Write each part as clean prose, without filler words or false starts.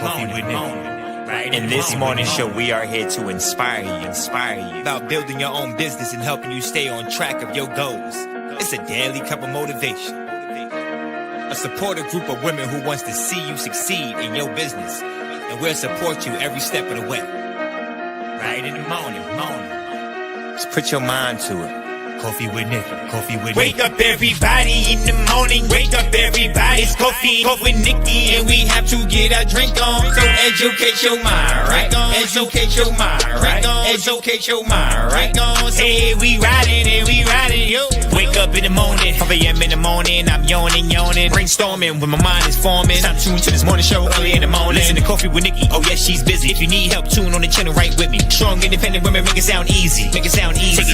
In this morning show, we are here to inspire you about building your own business and helping you stay on track of your goals. It's a daily cup of motivation. A supportive group of women who wants to see you succeed in your business, and we'll support you every step of the way. Right in the morning. Just put your mind to it. Coffee with Nikkie. Wake up everybody in the morning. Wake up everybody. It's coffee with Nikkie, and we have to get our drink on. So educate your mind, right? Educate your mind, right? Educate your mind, right? Hey, we riding, yo. Wake up in the morning, 5 a.m. in the morning. I'm yawning, brainstorming when my mind is forming. Stop tuned to this morning show early in the morning. Listen to Coffee with Nikkie. Oh yes, she's busy. If you need help, tune on the channel right with me. Strong, independent women, make it sound easy.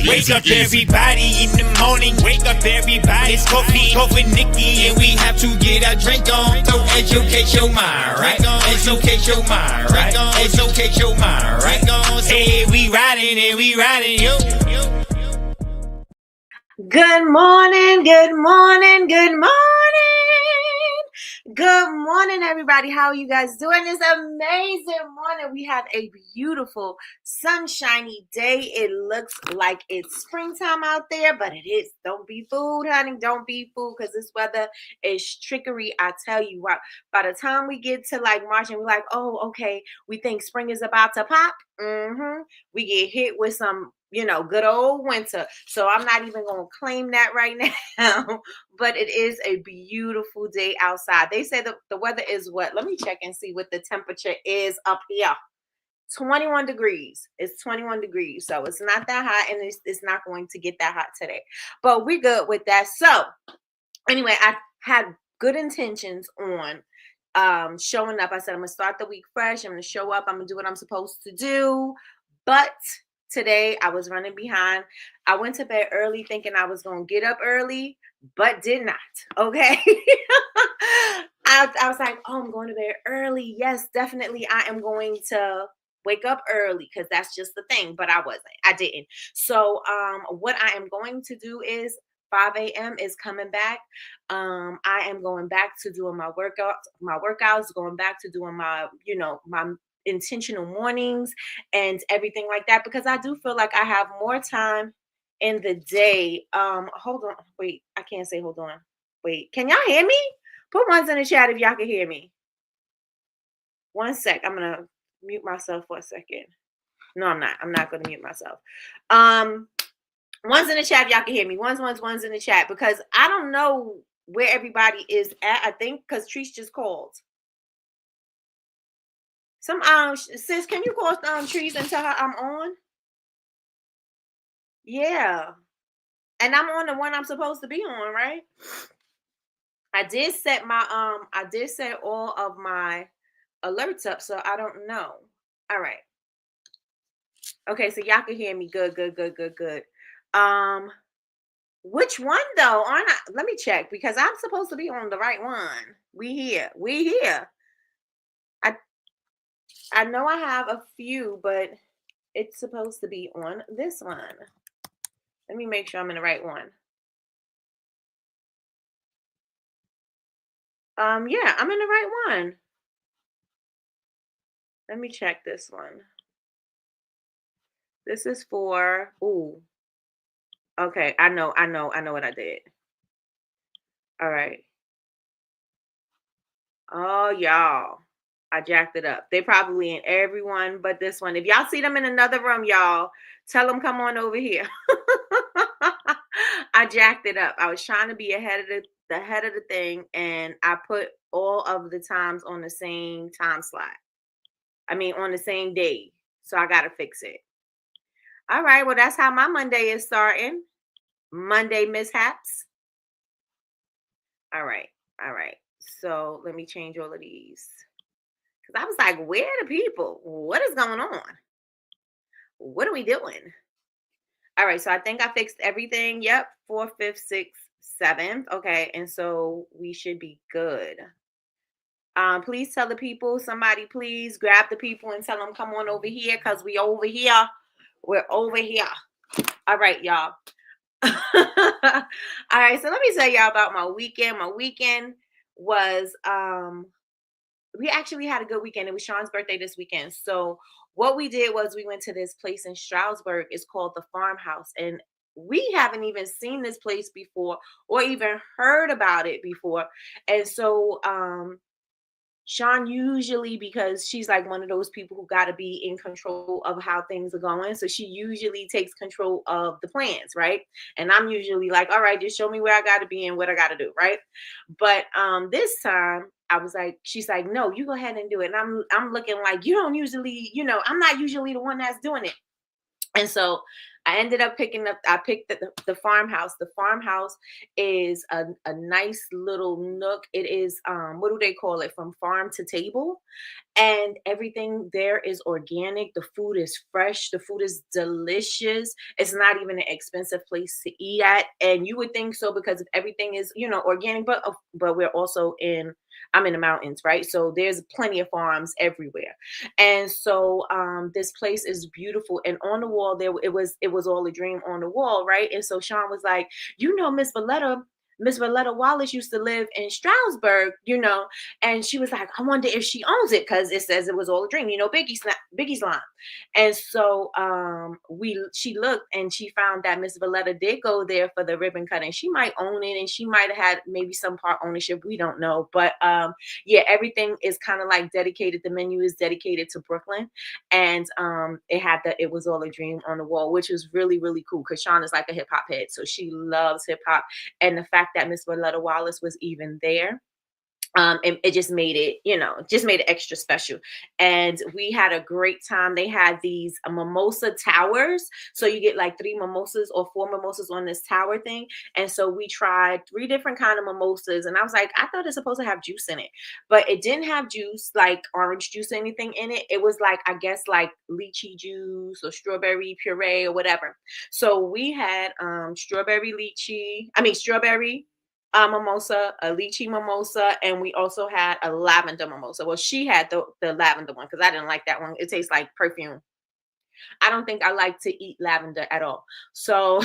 Wake up everybody in the morning. Wake up everybody. It's coffee with Nikkie, and we have to get our drink on. So educate your mind, right? Educate your mind, right? Educate your mind, right? Hey, we riding, yo. Good morning, everybody. How are you guys doing? This amazing morning. We have a beautiful, sunshiny day. It looks like it's springtime out there, but it is. Don't be fooled, honey. Don't be fooled, because this weather is trickery. I tell you what, by the time we get to like March and we're like, oh, okay, we think spring is about to pop. We get hit with some good old winter. So I'm not even going to claim that right now, but it is a beautiful day outside. They say that the weather is what? Let me check and see what the temperature is up here. 21 degrees. It's 21 degrees. So it's not that hot, and it's not going to get that hot today, but we're good with that. So anyway, I had good intentions on showing up. I said, I'm going to start the week fresh. I'm going to show up. I'm going to do what I'm supposed to do. But today I was running behind. I went to bed early thinking I was going to get up early, but did not. Okay. I was like, oh, I'm going to bed early. Yes, definitely. I am going to wake up early because that's just the thing. But I wasn't. I didn't. So what I am going to do is 5 a.m. is coming back. I am going back to doing my workouts, going back to doing my intentional mornings and everything like that, because I do feel like I have more time in the day. Hold on. Wait, I can't say hold on. Wait, can y'all hear me? Put ones in the chat if y'all can hear me. 1 sec. I'm going to mute myself for a second. No, I'm not. I'm not going to mute myself. Ones in the chat if y'all can hear me. Ones in the chat, because I don't know where everybody is at. I think because Trish just called. Some sis, can you call Trees and tell her I'm on? Yeah. And I'm on the one I'm supposed to be on, right? I did set all of my alerts up, so I don't know. All right. Okay, so y'all can hear me. Good. Which one though? Let me check, because I'm supposed to be on the right one. We here. I know I have a few, but it's supposed to be on this one. Let me make sure I'm in the right one. Yeah, I'm in the right one. Let me check this one. This is for, okay, I know what I did. All right. Oh, y'all. I jacked it up. They probably in everyone but this one. If y'all see them in another room, y'all, tell them come on over here. I jacked it up. I was trying to be ahead of the thing, and I put all of the times on the same time slot. I mean, on the same day. So I got to fix it. All right. Well, that's how my Monday is starting. Monday mishaps. All right. So let me change all of these. I was like, where are the people? What is going on? What are we doing? All right, so I think I fixed everything. Yep, 4th, 5th, 6th, 7th. Okay, and so we should be good. Please tell the people, somebody please grab the people and tell them come on over here, because we over here. We're over here. All right, y'all. All right, so let me tell y'all about my weekend. My weekend was we actually had a good weekend. It was Sean's birthday this weekend. So what we did was we went to this place in Stroudsburg. It's called the Farmhouse. And we haven't even seen this place before or even heard about it before. And so Sean usually, because she's like one of those people who got to be in control of how things are going. So she usually takes control of the plans, right? And I'm usually like, all right, just show me where I got to be and what I got to do, right? But this time I was like, she's like, no, you go ahead and do it. And I'm looking like, you don't usually, I'm not usually the one that's doing it. And so I ended up I picked the farmhouse. The farmhouse is a nice little nook. It is, what do they call it? From farm to table. And everything there is organic. The food is fresh. The food is delicious. It's not even an expensive place to eat at. And you would think so because if everything is, organic, but we're also I'm in the mountains, right? So there's plenty of farms everywhere. And so this place is beautiful. And on the wall there it was all a dream on the wall, right? And so Sean was like, Miss Valletta Wallace used to live in Stroudsburg, and she was like, I wonder if she owns it because it says it was all a dream, Biggie's line. And so she looked and she found that Miss Valletta did go there for the ribbon cutting. She might own it and she might have had maybe some part ownership. We don't know. But yeah, everything is kind of like dedicated. The menu is dedicated to Brooklyn. And it was all a dream on the wall, which was really, really cool because Sean is like a hip hop head. So she loves hip hop. And the fact that Miss Valletta Wallace was even there, it just made it extra special. And we had a great time. They had these mimosa towers, so you get like 3 mimosas or 4 mimosas on this tower thing. And so we tried 3 different kind of mimosas, and I was like, I thought it's supposed to have juice in it, but it didn't have juice, like orange juice or anything in it. It was like, I guess, like lychee juice or strawberry puree or whatever. So we had strawberry mimosa, a lychee mimosa, and we also had a lavender mimosa. Well, she had the lavender one because I didn't like that one. It tastes like perfume. I don't think I like to eat lavender at all. So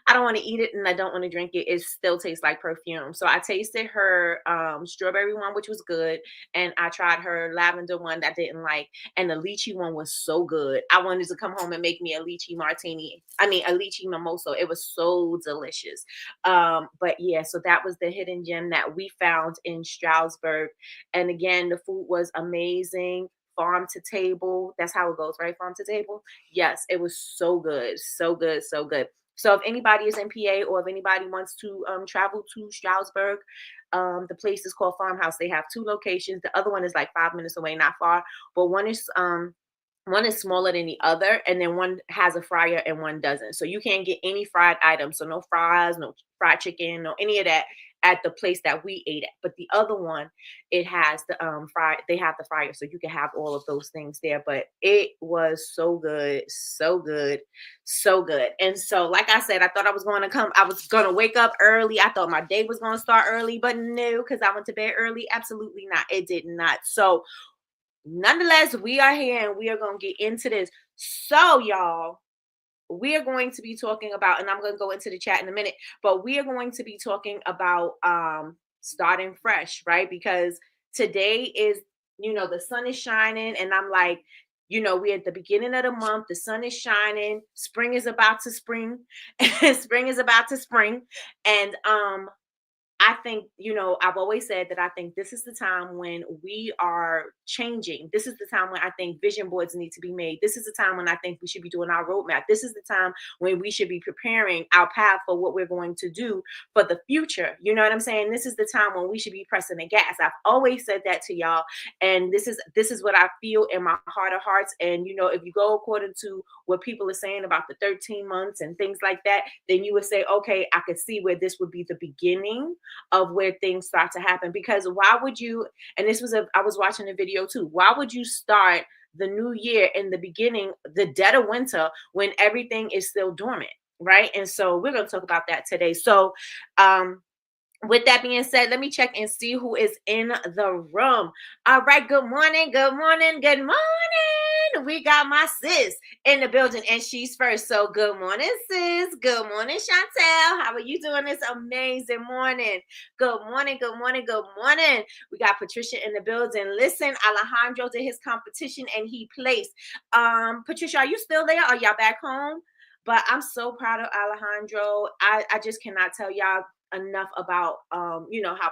I don't want to eat it and I don't want to drink it. It still tastes like perfume. So I tasted her strawberry one, which was good. And I tried her lavender one that I didn't like. And the lychee one was so good. I wanted to come home and make me a lychee martini. A lychee mimosa. It was so delicious. But yeah, so that was the hidden gem that we found in Stroudsburg. And again, the food was amazing. Farm to table. That's how it goes, right? Farm to table. Yes, it was so good. So good. So good. So if anybody is in PA or if anybody wants to travel to Stroudsburg, the place is called Farmhouse. They have 2 locations. The other one is like 5 minutes away, not far. But one is smaller than the other, and then one has a fryer and one doesn't. So you can't get any fried items. So no fries, no fried chicken, no any of that at the place that we ate at. But the other one, it has the they have the fryer, so you can have all of those things there. But it was so good, so good, so good. And so, like I said, I thought I was gonna wake up early. I thought my day was gonna start early, but no, because I went to bed early. Absolutely not. It did not. So nonetheless, we are here and we are going to get into this. So, y'all, we are going to be talking about, and I'm going to go into the chat in a minute, but we are going to be talking about starting fresh, right? Because today is, the sun is shining, and I'm like, we're at the beginning of the month, the sun is shining, spring is about to spring, spring is about to spring. And I think, I've always said that I think this is the time when we are changing. This is the time when I think vision boards need to be made. This is the time when I think we should be doing our roadmap. This is the time when we should be preparing our path for what we're going to do for the future. You know what I'm saying? This is the time when we should be pressing the gas. I've always said that to y'all. And this is what I feel in my heart of hearts. And, if you go according to what people are saying about the 13 months and things like that, then you would say, okay, I could see where this would be the beginning of where things start to happen. Because why would you, and I was watching a video too, why would you start the new year in the beginning, the dead of winter, when everything is still dormant, right? And so we're going to talk about that today. So with that being said, let me check and see who is in the room. All right, good morning, good morning, good morning. we got my sis in the building, and she's first. So good morning, sis. Good morning, Chantel. How are you doing this amazing morning? Good morning, good morning, good morning. We got Patricia in the building. Listen, Alejandro did his competition and he placed. Patricia, are you still there? Are y'all back home? But I'm so proud of Alejandro. I just cannot tell y'all enough about how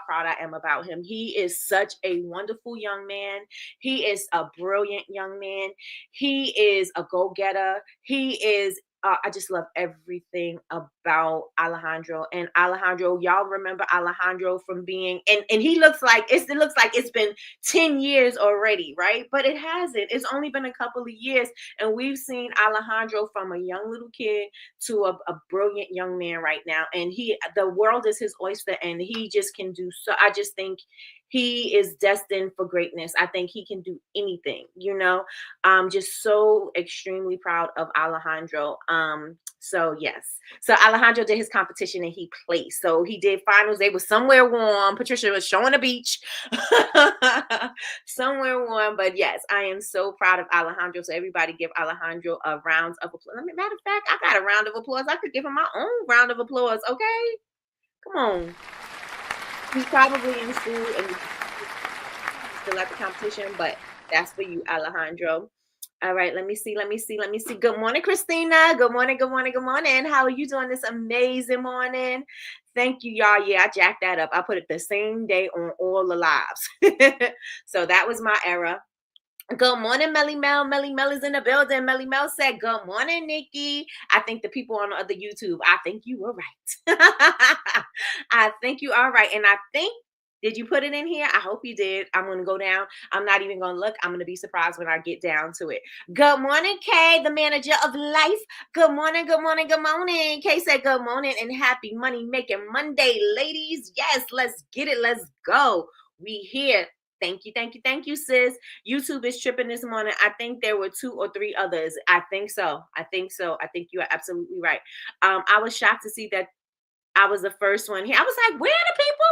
proud I am about him. He is such a wonderful young man. He is a brilliant young man. He is a go-getter. He is I just love everything about Alejandro. And Alejandro, y'all remember Alejandro from being and he looks like it looks like it's been 10 years already, right? But it hasn't. It's only been a couple of years, and we've seen Alejandro from a young little kid to a brilliant young man right now. And the world is his oyster, and he just can do so. I just think he is destined for greatness. I think he can do anything, I'm just so extremely proud of Alejandro. So yes. So Alejandro did his competition and he placed. So he did finals. They were somewhere warm. Patricia was showing the beach. Somewhere warm. But yes, I am so proud of Alejandro. So everybody give Alejandro a round of applause. Matter of fact, I got a round of applause. I could give him my own round of applause. Okay. Come on. He's probably in school and still at the competition, but that's for you, Alejandro. All right, let me see. Good morning, Christina. Good morning. How are you doing this amazing morning? Thank you, y'all. Yeah, I jacked that up. I put it the same day on all the lives. So that was my error. Good morning, Melly Mel. Melly Mel is in the building. Melly Mel said, good morning, Nikki. I think the people on the other YouTube, I think you were right. I think you are right. And I think, did you put it in here? I hope you did. I'm going to go down. I'm not even going to look. I'm going to be surprised when I get down to it. Good morning, Kay, the manager of life. Good morning. Kay said, good morning and happy money making Monday, ladies. Yes, let's get it. Let's go. We here. Thank you, sis. YouTube is tripping this morning. I think there were 2 or 3 others. I think so. I think you are absolutely right. I was shocked to see that I was the first one here. I was like, where are the people?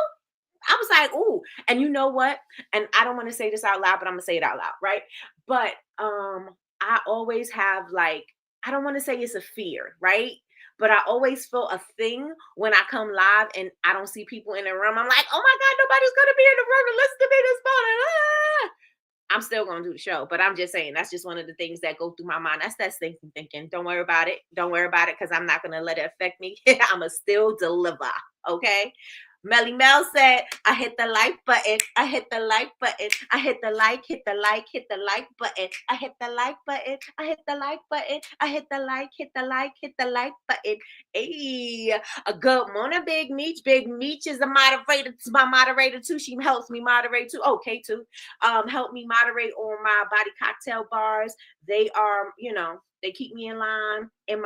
I was like, ooh. And you know what? And I don't want to say this out loud, but I'm going to say it out loud, right? But I always have I don't want to say it's a fear, right? But I always feel a thing when I come live and I don't see people in the room. I'm like, oh my God, nobody's going to be in the room to listen to me this morning. I'm still going to do the show, but I'm just saying that's just one of the things that go through my mind. That's that thinking. Don't worry about it. Because I'm not going to let it affect me. I'm going to still deliver. Okay. Melly Mel said, I hit the like button. I hit the like button. I hit the like button. I hit the like button. I hit the like button. I hit the like button. Hey, a good morning, Big Meech. Big Meech is a moderator. It's my moderator too. She helps me moderate too. Okay, too. Help me moderate on my body cocktail bars. They are, they keep me in line in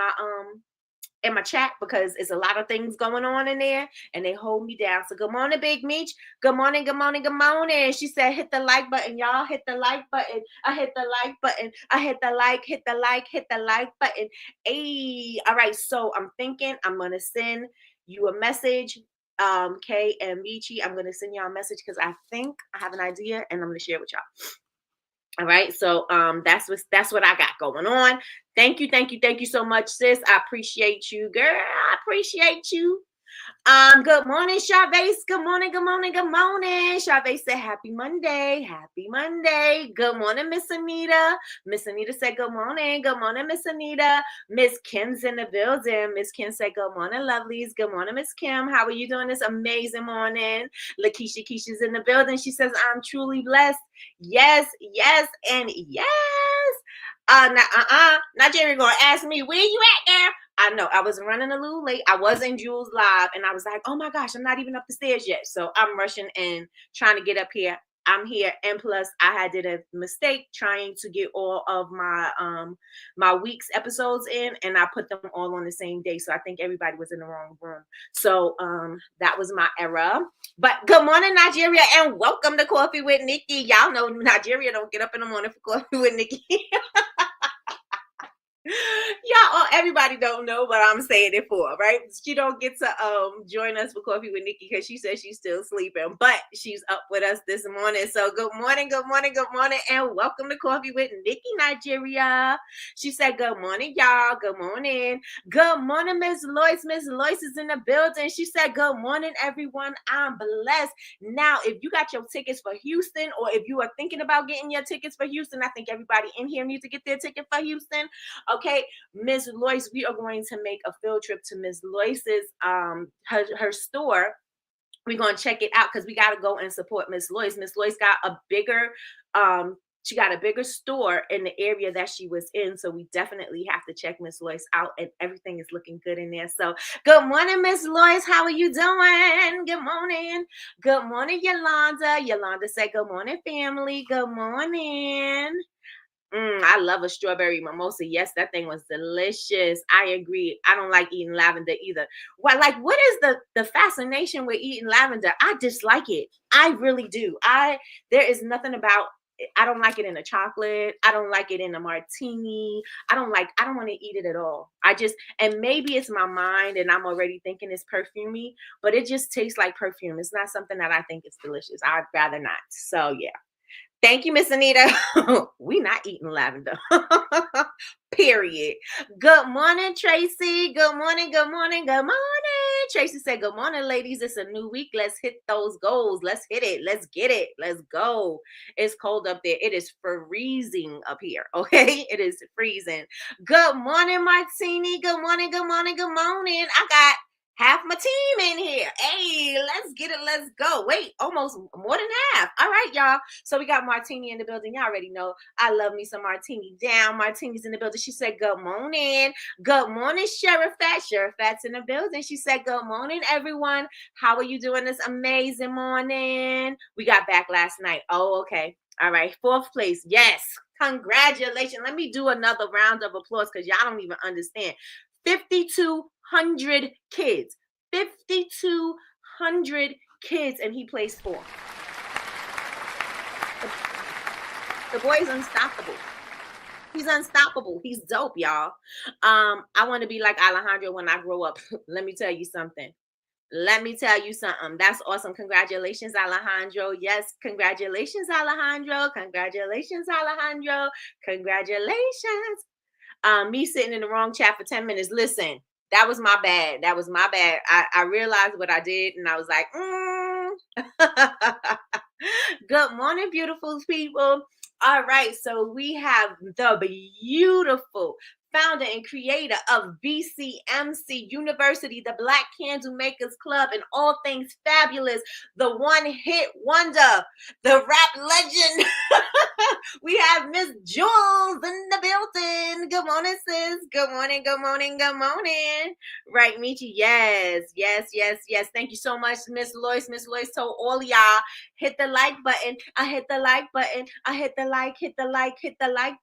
my chat because it's a lot of things going on in there and they hold me down. So good morning, Big Meech. Good morning. She said, hit the like button, y'all. Hit the like button. I hit the like button. I hit the like button. Hey, all right. So I'm thinking I'm going to send you a message. Kay and Michi, I'm going to send y'all a message because I think I have an idea and I'm going to share with y'all. All right, so that's what I got going on. Thank you so much, sis. I appreciate you, girl. I appreciate you. Good morning, Chavez. Good morning. Chavez said, happy Monday. Good morning, Miss Anita. Miss Anita said, good morning, Miss Anita. Miss Kim's in the building. Miss Kim said, good morning, lovelies. Good morning, Miss Kim. How are you doing this amazing morning? Keisha's in the building. She says, I'm truly blessed. Yes, and yes. Now Jerry gonna ask me, where you at there? I know I was running a little late. I was in Jules live and I was like, oh my gosh, I'm not even up the stairs yet. So I'm rushing and trying to get up here. I'm here. And plus I did a mistake trying to get all of my my week's episodes in and I put them all on the same day. So I think everybody was in the wrong room. So that was my error. But good morning, Nigeria, and welcome to Coffee with Nikki. Y'all know Nigeria don't get up in the morning for Coffee with Nikki. Y'all, everybody don't know, but I'm saying it for, right? She don't get to join us for Coffee with Nikki because she says she's still sleeping, but she's up with us this morning. So good morning, good morning, good morning, and welcome to Coffee with Nikki, Nigeria. She said, good morning, y'all. Good morning. Good morning, Miss Lois. Miss Lois is in the building. She said, good morning, everyone. I'm blessed. Now, if you got your tickets for Houston, or if you are thinking about getting your tickets for Houston, I think everybody in here needs to get their ticket for Houston. Okay, Miss Lois, we are going to make a field trip to Miss Lois's her store. We're gonna check it out because we gotta go and support Miss Lois. Miss Lois got a bigger she got a bigger store in the area that she was in. So we definitely have to check Miss Lois out, and everything is looking good in there. So good morning, Miss Lois. How are you doing? Good morning. Good morning, Yolanda. Yolanda said, good morning, family. Good morning. I love a strawberry mimosa. Yes, that thing was delicious. I agree. I don't like eating lavender either. Well, like, what is the fascination with eating lavender? I dislike it. I really do. There is nothing about it. I don't like it in a chocolate. I don't like it in a martini. I don't want to eat it at all. And maybe it's my mind and I'm already thinking it's perfumey, but it just tastes like perfume. It's not something that I think is delicious. I'd rather not. So yeah. Thank you, Miss Anita. We not eating lavender. Period. Good morning, Tracy. Good morning, good morning, good morning. Tracy said, good morning, ladies. It's a new week. Let's hit those goals. Let's hit it. Let's get it. Let's go. It's cold up there. It is freezing up here. Okay. It is freezing. Good morning, Martini. Good morning, good morning, good morning. I got half my team in here. Hey, let's get it. Let's go. Wait, almost more than half. All right, y'all. So we got Martini in the building. Y'all already know I love me some Martini down. Martini's in the building. She said, good morning. Good morning, Sherifat. Sherifat's in the building. She said, good morning, everyone. How are you doing this amazing morning? We got back last night. Oh, okay. All right. 4th place. Yes. Congratulations. Let me do another round of applause because y'all don't even understand. 5,200 kids. 5,200 kids, and he plays 4. The boy is unstoppable. He's unstoppable. He's dope, y'all. I want to be like Alejandro when I grow up. Let me tell you something. That's awesome. Congratulations, Alejandro. Yes, congratulations, Alejandro. Congratulations, Alejandro. Congratulations. Me sitting in the wrong chat for 10 minutes. Listen, that was my bad. I realized what I did, and I was like, Good morning, beautiful people. All right, so we have the beautiful founder and creator of BCMC University, the Black Candle Makers Club, and all things fabulous, the one hit wonder, the rap legend. We have Miss Jules in the building. Good morning, sis. Good morning, good morning, good morning. Right, Michi? Yes. Thank you so much, Miss Lois. Miss Lois told all y'all, hit the like button. I hit the like button. I hit the like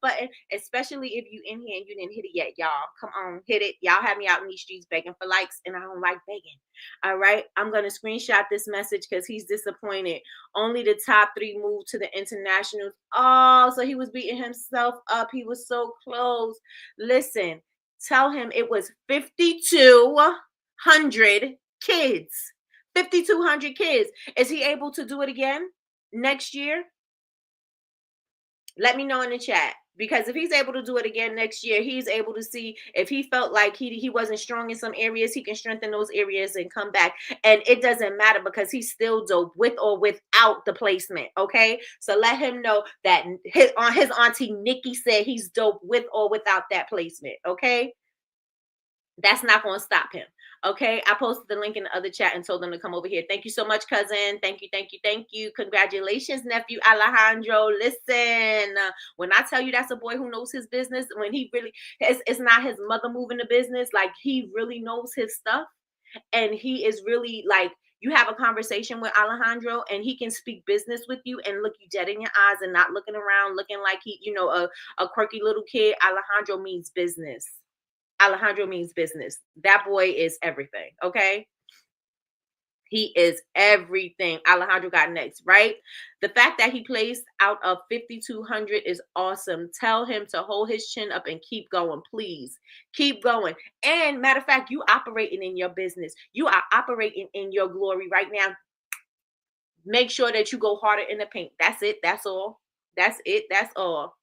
button. Especially if you in here and you didn't hit it yet, y'all. Come on, hit it. Y'all have me out in these streets begging for likes, and I don't like begging. All right, I'm going to screenshot this message because he's disappointed. Only the top 3 moved to the internationals. Oh, so he was beating himself up. He was so close. Listen, tell him it was 5,200 kids. 5,200 kids. Is he able to do it again next year? Let me know in the chat. Because if he's able to do it again next year, he's able to see if he felt like he wasn't strong in some areas, he can strengthen those areas and come back. And it doesn't matter because he's still dope with or without the placement. Okay. So let him know that his auntie Nikki said he's dope with or without that placement. Okay. That's not going to stop him. Okay. I posted the link in the other chat and told them to come over here. Thank you so much, cousin. Thank you. Congratulations, nephew Alejandro. Listen, when I tell you that's a boy who knows his business, when he really, it's not his mother moving the business. Like, he really knows his stuff. And he is really like, you have a conversation with Alejandro and he can speak business with you and look you dead in your eyes and not looking around, looking like he, a quirky little kid. Alejandro means business. That boy is everything. Okay. He is everything. Alejandro got next, right? The fact that he placed out of 5,200 is awesome. Tell him to hold his chin up and keep going, please. Keep going. And matter of fact, you operating in your business. You are operating in your glory right now. Make sure that you go harder in the paint. That's it. That's all. That's it. That's all.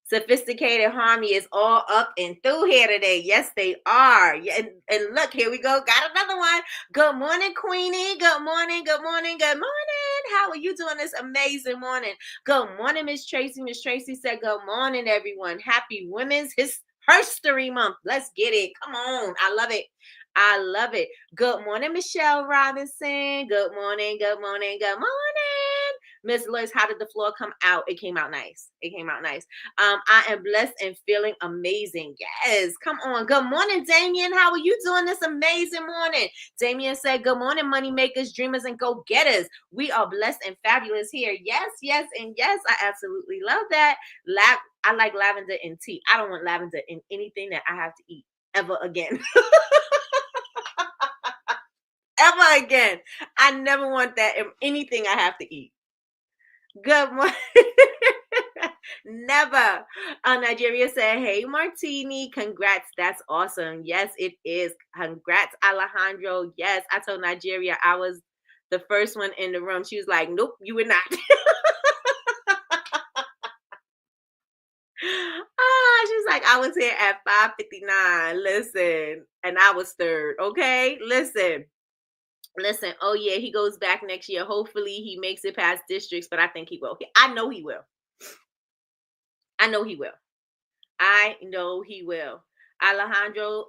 Sophisticated Harmony is all up and through here today. Yes, they are. Yeah, and look, here we go. Got another one. Good morning, Queenie. Good morning. Good morning. Good morning. How are you doing this amazing morning? Good morning, Miss Tracy. Miss Tracy said, good morning, everyone. Happy Women's History Month. Let's get it. Come on. I love it. I love it. Good morning, Michelle Robinson. Good morning. Good morning. Good morning. Miss Lois, how did the floor come out? It came out nice. It came out nice. I am blessed and feeling amazing. Yes, come on. Good morning, Damien. How are you doing this amazing morning? Damien said, good morning, money makers, dreamers, and go-getters. We are blessed and fabulous here. Yes, yes, and yes. I absolutely love that. I like lavender in tea. I don't want lavender in anything that I have to eat ever again. Ever again. I never want that in anything I have to eat. Good morning. Never. Nigeria said, hey, Martini. Congrats. That's awesome. Yes, it is. Congrats, Alejandro. Yes, I told Nigeria I was the first one in the room. She was like, nope, you were not. She's like, I was here at 5:59. Listen, and I was third. Okay, listen. Oh yeah, he goes back next year. Hopefully he makes it past districts, but I think he will. I know he will. I know he will. I know he will. Alejandro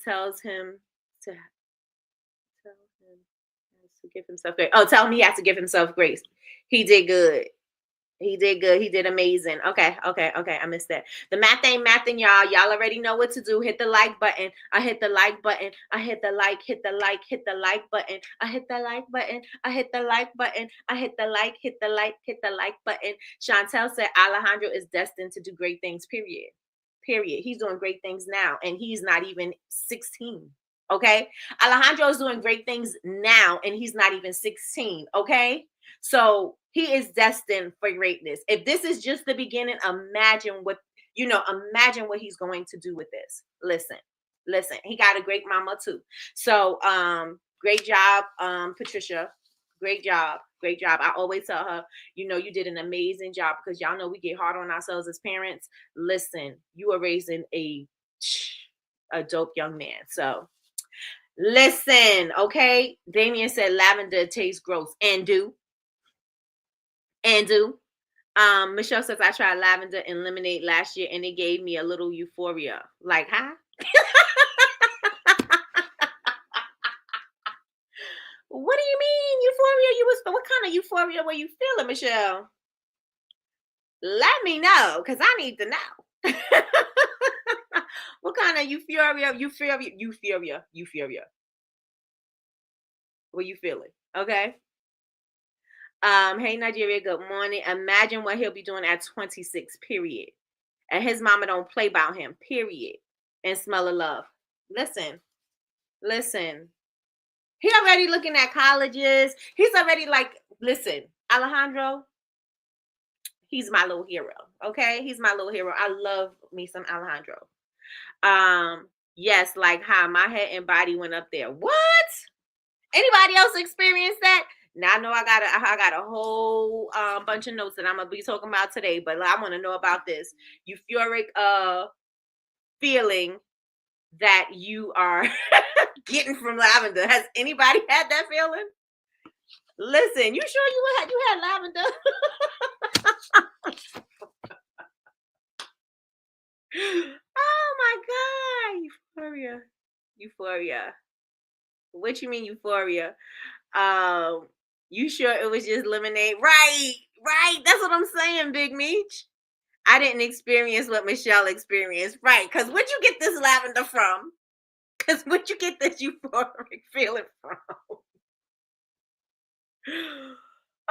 tells him to give himself grace. Oh, tell him he has to give himself grace. He did good. He did good. He did amazing. Okay. I missed that. The math ain't mathing, y'all. Y'all already know what to do. Hit the like button. I hit the like button. I hit the like, hit the like, hit the like button. I hit the like button. I hit the like button. I hit the like, hit the like, hit the like button. Chantel said Alejandro is destined to do great things, period. Period. He's doing great things now, and he's not even 16. Okay. Alejandro is doing great things now, and he's not even 16. Okay. So he is destined for greatness. If this is just the beginning, imagine what he's going to do with this. Listen, he got a great mama too. So great job, Patricia. Great job. I always tell her, you did an amazing job, because y'all know we get hard on ourselves as parents. Listen, you are raising a dope young man. So listen, okay. Damien said lavender tastes gross. And do. Michelle says, I tried lavender and lemonade last year and it gave me a little euphoria. Like, huh? What do you mean euphoria? What kind of euphoria were you feeling, Michelle? Let me know, because I need to know. What kind of euphoria were you feeling? Okay. Hey Nigeria, good morning. Imagine what he'll be doing at 26, period. And his mama don't play about him, period. And smell of love. Listen. He already looking at colleges. He's already like, listen, Alejandro, he's my little hero. Okay? He's my little hero. I love me some Alejandro. Yes, like how my head and body went up there. What? Anybody else experience that? Now I know I got a whole bunch of notes that I'm gonna be talking about today, but I want to know about this euphoric feeling that you are getting from lavender. Has anybody had that feeling? Listen, you sure you had lavender? Oh my God, euphoria. What you mean euphoria? You sure it was just lemonade? Right. That's what I'm saying, Big Meech. I didn't experience what Michelle experienced. Right. Because where'd you get this lavender from? Because where'd you get this euphoric feeling from?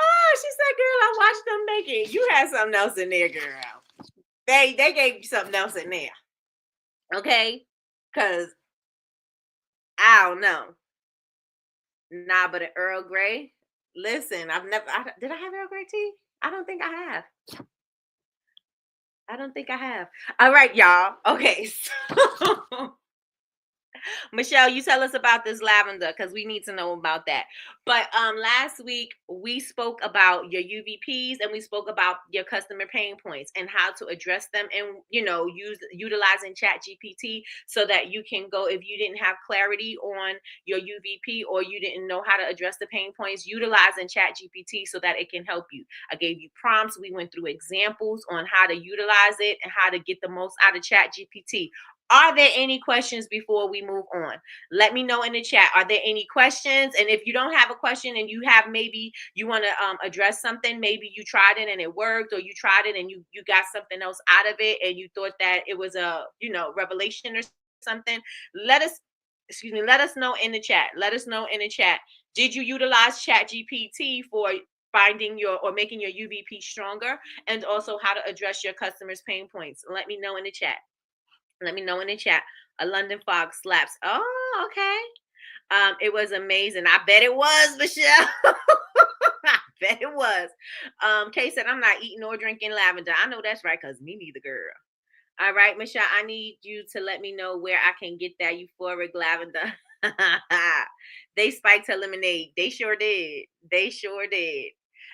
Oh, she said, girl, I watched them make it. You had something else in there, girl. They gave you something else in there. Okay? Because I don't know. Nah, but an Earl Grey. Listen, did I have Earl Grey tea? I don't think I have. I don't think I have. All right, y'all. Okay. So Michelle, you tell us about this lavender because we need to know about that. But last week we spoke about your UVPs and we spoke about your customer pain points and how to address them, and utilizing Chat GPT so that you can go, if you didn't have clarity on your UVP or you didn't know how to address the pain points, utilizing Chat GPT so that it can help you. I gave you prompts. We went through examples on how to utilize it and how to get the most out of Chat GPT. Are there any questions before we move on? Let me know in the chat. Are there any questions? And if you don't have a question and you have, maybe you want to address something, maybe you tried it and it worked, or you tried it and you got something else out of it and you thought that it was a revelation or something. Let us let us know in the chat. Let us know in the chat. Did you utilize Chat GPT for finding your or making your UVP stronger, and also how to address your customers' pain points? Let me know in the chat. Let me know in the chat. A London fog slaps. Oh, okay. It was amazing. I bet it was, Michelle. I bet it was. Kay said, I'm not eating or drinking lavender. I know that's right, because me neither, girl. All right, Michelle, I need you to let me know where I can get that euphoric lavender. They spiked her lemonade. They sure did. They sure did.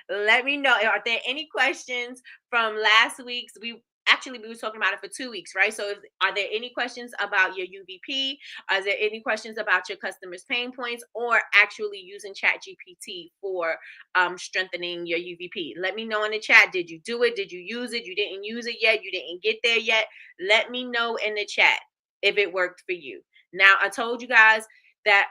Let me know. Are there any questions from last week's? We were talking about it for 2 weeks, right? So are there any questions about your UVP? Are there any questions about your customers' pain points, or actually using Chat GPT for strengthening your UVP? Let me know in the chat. Did you do it? Did you use it? You didn't use it yet? You didn't get there yet? Let me know in the chat if it worked for you. Now, I told you guys that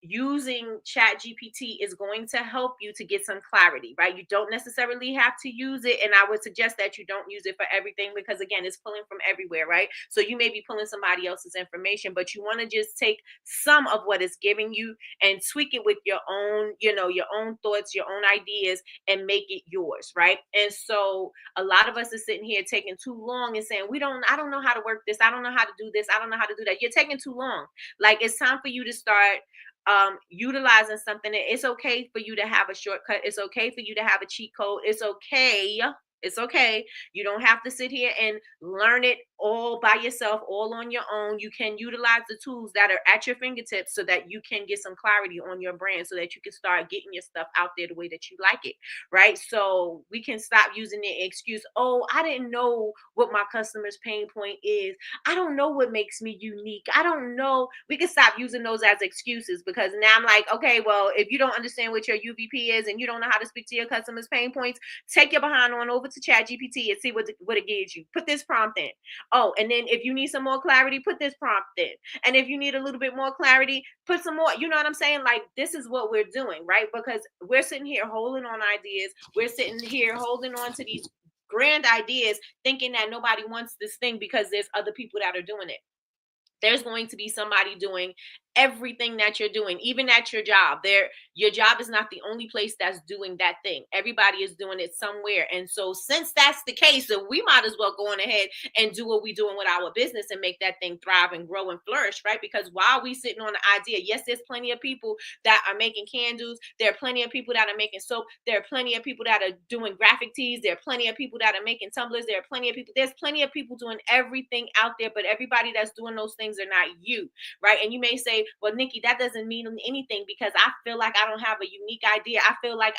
using Chat GPT is going to help you to get some clarity, right? You don't necessarily have to use it, and I would suggest that you don't use it for everything, because again, it's pulling from everywhere, right? So you may be pulling somebody else's information, but you want to just take some of what it's giving you and tweak it with your own, your own thoughts, your own ideas, and make it yours, right? And so a lot of us are sitting here taking too long and saying, I don't know how to work this, I don't know how to do this, I don't know how to do that. You're taking too long. Like, it's time for you to start utilizing something. It's okay for you to have a shortcut. It's okay for you to have a cheat code. It's okay. It's okay. You don't have to sit here and learn it all by yourself, all on your own. You can utilize the tools that are at your fingertips so that you can get some clarity on your brand, so that you can start getting your stuff out there the way that you like it, right? So we can stop using the excuse, oh, I didn't know what my customer's pain point is. I don't know what makes me unique. I don't know. We can stop using those as excuses, because now I'm like, okay, well, if you don't understand what your UVP is and you don't know how to speak to your customers' pain points, take your behind on over to Chat GPT and see what it gives you. Put this prompt in. Oh, and then if you need some more clarity, put this prompt in. And if you need a little bit more clarity, put some more. You know what I'm saying? Like, this is what we're doing, right? Because we're sitting here holding on ideas. We're sitting here holding on to these grand ideas, thinking that nobody wants this thing because there's other people that are doing it. There's going to be somebody doing everything that you're doing, even at your job. Your job is not the only place that's doing that thing. Everybody is doing it somewhere. And so since that's the case, so we might as well go on ahead and do what we're doing with our business and make that thing thrive and grow and flourish, right? Because while we sitting on the idea, yes, there's plenty of people that are making candles. There are plenty of people that are making soap. There are plenty of people that are doing graphic tees. There are plenty of people that are making tumblers. There's plenty of people doing everything out there, but everybody that's doing those things are not you, right? And you may say, well, Nikki, that doesn't mean anything, because I feel like I don't have a unique idea. I feel like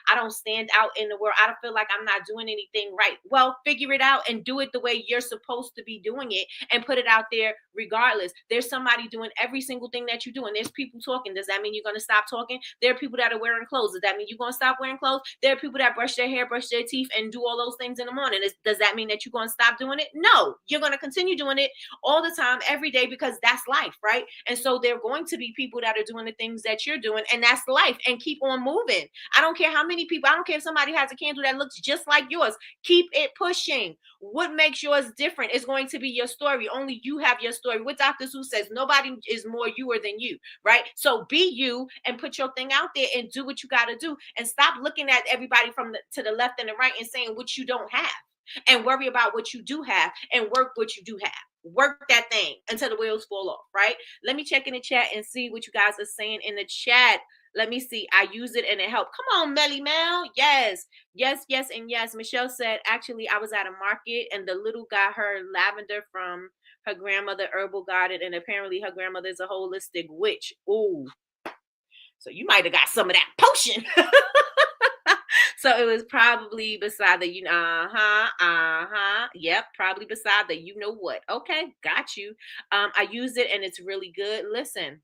I don't stand out in the world. I don't feel like I'm not doing anything right. Well, figure it out and do it the way you're supposed to be doing it, and put it out there regardless. There's somebody doing every single thing that you do, and there's people talking. Does that mean you're going to stop talking? There are people that are wearing clothes. Does that mean you're going to stop wearing clothes? There are people that brush their hair, brush their teeth, and do all those things in the morning. Does that mean that you're going to stop doing it? No, you're going to continue doing it all the time, every day, because that's life, right? And so there are going to be people that are doing the things that you're doing, and that's life. And keep on moving. I don't care how many people. I don't care if somebody has a candle that looks just like yours. Keep it pushing. What makes yours different is going to be your story. Only you have your story. What Dr. Seuss says, nobody is more youer than you, right? So be you and put your thing out there and do what you got to do, and stop looking at everybody to the left and the right and saying what you don't have, and worry about what you do have and work what you do have. work that thing until the wheels fall off, right? Let me check in the chat and see what you guys are saying in the chat. Let me see. I use it and it helped. Come on, Melly Mel. Yes, yes, yes, and yes. Michelle said, actually, I was at a market and the little got her lavender from her grandmother herbal garden, and apparently her grandmother is a holistic witch. Ooh, so you might have got some of that potion. So it was probably beside the, yep, probably beside the, you know what. Okay, got you. I use it and it's really good. Listen,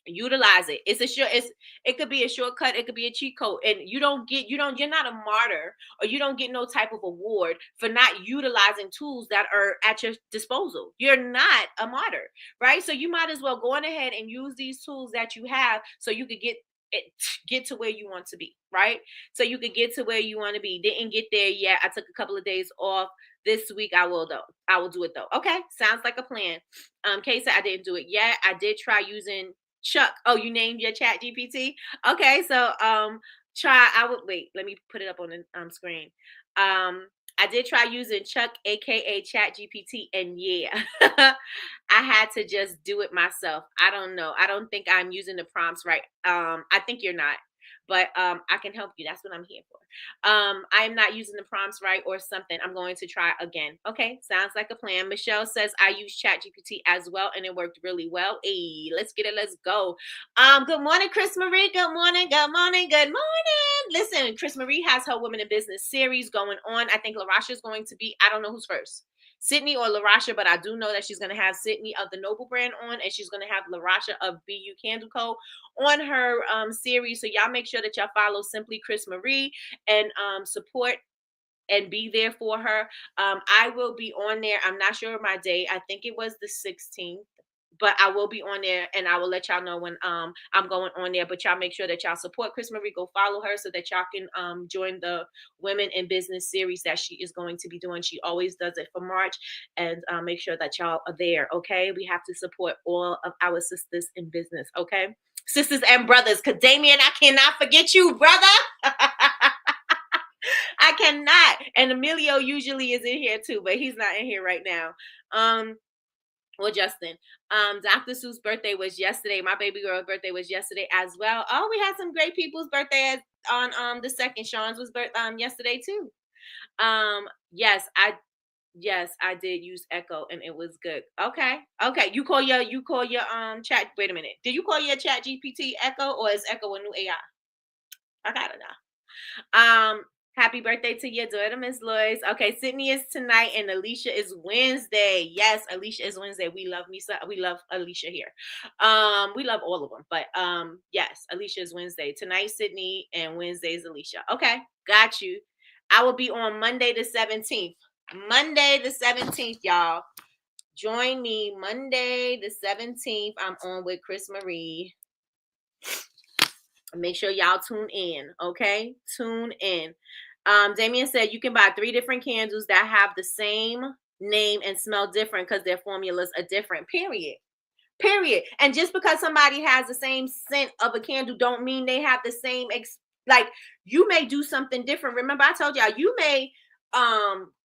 utilize it. It could be a shortcut, it could be a cheat code, and you're not a martyr, or you don't get no type of award for not utilizing tools that are at your disposal. You're not a martyr, right? So you might as well go on ahead and use these tools that you have so you could get to where you want to be, right? So you could get to where you want to be. Didn't get there yet. I took a couple of days off. This week I will though. I will do it though. Okay, sounds like a plan. Kay said I didn't do it yet. I did try using Chuck. Oh, you named your chat GPT? Okay, so wait, let me put it up on the screen. I did try using Chuck, aka Chat GPT, and yeah, I had to just do it myself. I don't know. I don't think I'm using the prompts right. I think you're not. But I can help you. That's what I'm here for. I'm not using the prompts right or something. I'm going to try again. Okay, sounds like a plan. Michelle says I use ChatGPT as well, and it worked really well. Hey, let's get it. Let's go. Good morning, Chris Marie. Good morning. Good morning. Good morning. Listen, Chris Marie has her Women in Business series going on. I think LaRasha is going to be. I don't know who's first, Sydney or LaRasha, but I do know that she's going to have Sydney of the Noble brand on, and she's going to have LaRasha of BU Candle Co. on her series. So y'all make sure that y'all follow Simply Chris Marie and support and be there for her. I will be on there. I'm not sure of my day. I think it was the 16th. But I will be on there, and I will let y'all know when I'm going on there. But y'all make sure that y'all support Chris Marie. Go follow her so that y'all can join the Women in Business series that she is going to be doing. She always does it for March, and make sure that y'all are there. Okay, we have to support all of our sisters in business. Okay, sisters and brothers. Cause Damien, I cannot forget you, brother. I cannot. And Emilio usually is in here too, but he's not in here right now. Well, Justin, Dr. Sue's birthday was yesterday. My baby girl's birthday was yesterday as well. Oh, we had some great people's birthdays on the 2nd. Sean's was yesterday too. Yes, I did use Echo and it was good. Okay. You call your chat. Wait a minute. Did you call your chat GPT Echo, or is Echo a new AI? I gotta know. Happy birthday to your daughter, Miss Lois. Okay, Sydney is tonight and Alicia is Wednesday. Yes, Alicia is Wednesday. We love Alicia here. We love all of them, but yes, Alicia is Wednesday. Tonight, Sydney, and Wednesday is Alicia. Okay, got you. I will be on Monday the 17th. Monday the 17th, y'all. Join me Monday the 17th. I'm on with Chris Marie. Make sure y'all tune in, okay? Tune in. Damien said you can buy 3 different candles that have the same name and smell different because their formulas are different. Period. And just because somebody has the same scent of a candle don't mean they have the same like you may do something different. Remember, I told y'all you may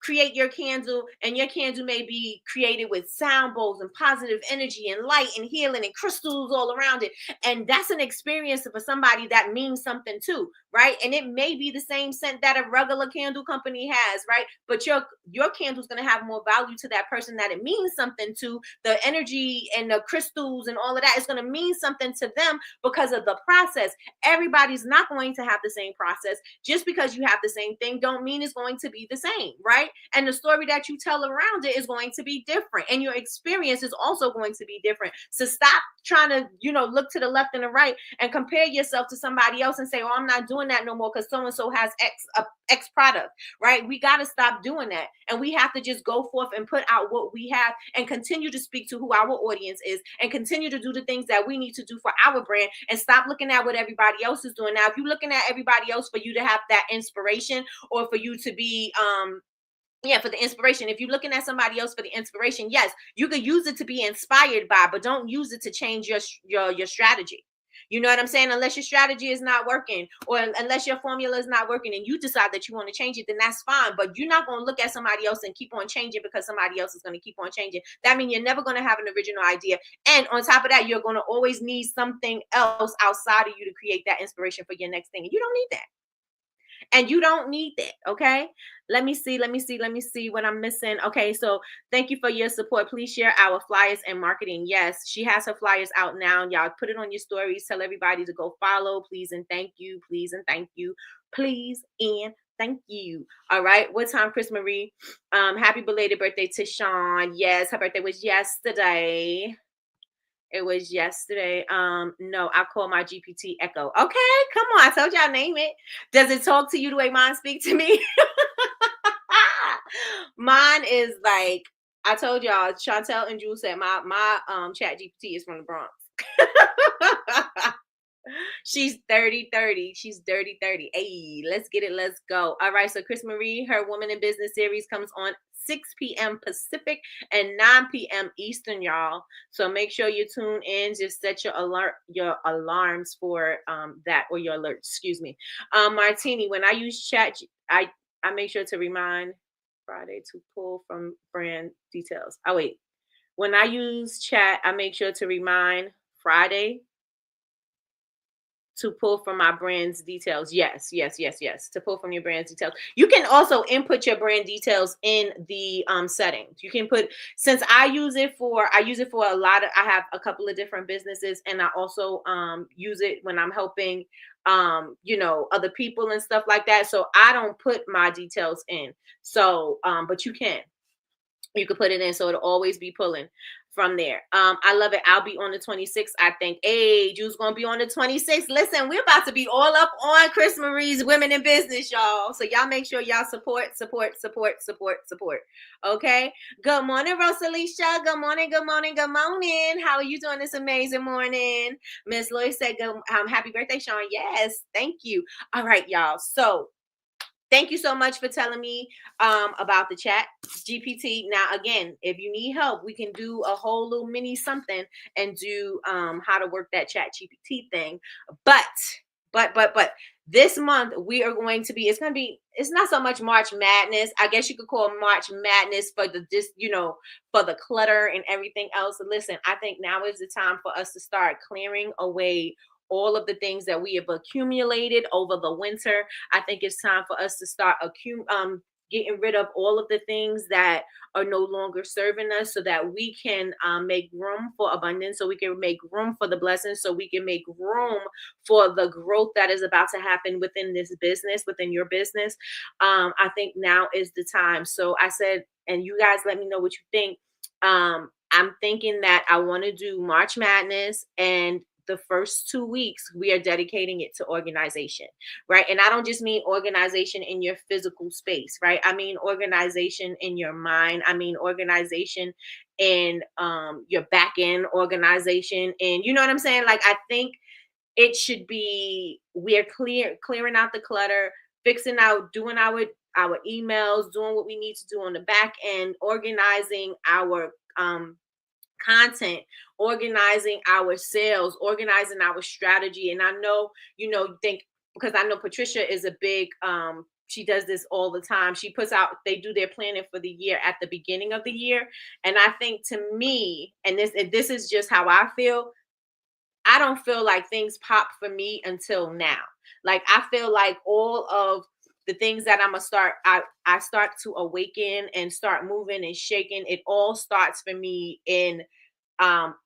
create your candle, and your candle may be created with sound bowls and positive energy and light and healing and crystals all around it, and that's an experience for somebody that means something too, right? And it may be the same scent that a regular candle company has, right? But your candle's going to have more value to that person that it means something to. The energy and the crystals and all of that is going to mean something to them because of the process. Everybody's not going to have the same process. Just because you have the same thing don't mean it's going to be the same, right? And the story that you tell around it is going to be different, and your experience is also going to be different. So stop trying to, look to the left and the right and compare yourself to somebody else and say, oh, I'm not doing that no more because so-and-so has X product, right? We got to stop doing that. And we have to just go forth and put out what we have and continue to speak to who our audience is and continue to do the things that we need to do for our brand, and stop looking at what everybody else is doing. Now, if you're looking at everybody else for you to have that inspiration, or for you to be, for the inspiration. If you're looking at somebody else for the inspiration, yes, you could use it to be inspired by, but don't use it to change your strategy. You know what I'm saying? Unless your strategy is not working, or unless your formula is not working and you decide that you want to change it, then that's fine. But you're not going to look at somebody else and keep on changing because somebody else is going to keep on changing. That means you're never going to have an original idea. And on top of that, you're going to always need something else outside of you to create that inspiration for your next thing. And you don't need that. And you don't need that. Okay. Let me see what I'm missing. Okay. So thank you for your support. Please share our flyers and marketing. Yes, she has her flyers out now. Y'all put it on your stories. Tell everybody to go follow. Please and thank you. Please and thank you. Please and thank you. All right. What time, Chris Marie? Happy belated birthday to Sean. Yes, her birthday was yesterday. It was yesterday. No, I call my GPT Echo. Okay, come on. I told y'all name it. Does it talk to you the way mine speak to me? Mine is like, I told y'all, Chantel and Jules said my chat GPT is from the Bronx. She's 30. She's dirty 30. Hey, let's get it. Let's go. All right. So Chris Marie, her Woman in Business series comes on 6 p.m. Pacific and 9 p.m. Eastern, y'all. So make sure you tune in. Just set your alarms for that, or your alerts. Excuse me. Martini, when I use chat, I make sure to remind Friday to pull from brand details. Oh wait. When I use chat, I make sure to remind Friday to pull from my brand's details. Yes. To pull from your brand's details. You can also input your brand details in the settings. You can put, since I use it for a lot of, I have a couple of different businesses, and I also use it when I'm helping other people and stuff like that. So I don't put my details in. So but you can put it in, so it'll always be pulling from there. I love it. I'll be on the 26th, I think. Hey, June's gonna be on the 26th. Listen, we're about to be all up on Chris Marie's Women in Business, y'all. So y'all make sure y'all support. Okay. Good morning, Rosalicia. Good morning. How are you doing this amazing morning? Miss Lois said, happy birthday, Sean. Yes, thank you. All right, y'all. So thank you so much for telling me about the chat GPT. Now, again, if you need help, we can do a whole little mini something and do how to work that chat GPT thing. But this month we are going to be, it's not so much March Madness. I guess you could call March Madness for for the clutter and everything else. Listen, I think now is the time for us to start clearing away all of the things that we have accumulated over the winter. I think it's time for us to start getting rid of all of the things that are no longer serving us, so that we can make room for abundance, so we can make room for the blessings, so we can make room for the growth that is about to happen within this business, within your business. I think now is the time. So I said, and you guys let me know what you think. I'm thinking that I want to do March Madness, and the first 2 weeks we are dedicating it to organization, right? And I don't just mean organization in your physical space, right? I mean organization in your mind. I mean organization in your back end organization, and you know what I'm saying? Like, I think it should be, we're clearing out the clutter, fixing out, doing our emails, doing what we need to do on the back end, organizing our content, organizing our sales, organizing our strategy. And I know, think, because I know Patricia is a big, she does this all the time. She puts out, they do their planning for the year at the beginning of the year. And I think, to me, and this is just how I feel, I don't feel like things pop for me until now. Like, I feel like all of the things that I'm gonna start, I start to awaken and start moving and shaking. It all starts for me in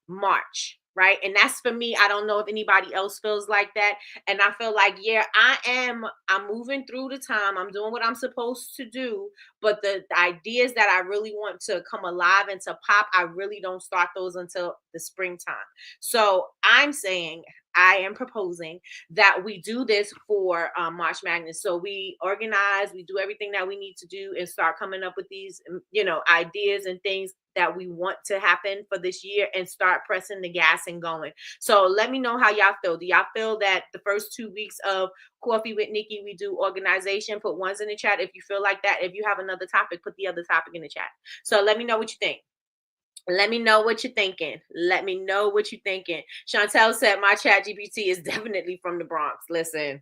March, right? And that's for me. I don't know if anybody else feels like that. And I feel like, yeah, I'm moving through the time. I'm doing what I'm supposed to do. But the ideas that I really want to come alive and to pop, I really don't start those until the springtime. So I am proposing that we do this for March Madness. So we organize, we do everything that we need to do, and start coming up with these, ideas and things that we want to happen for this year, and start pressing the gas and going. So let me know how y'all feel. Do y'all feel that the first 2 weeks of Coffee with Nikki, we do organization? Put ones in the chat if you feel like that. If you have another topic, put the other topic in the chat. So let me know what you think. Let me know what you're thinking. Let me know what you're thinking. Chantel said my chat GPT is definitely from the Bronx. Listen,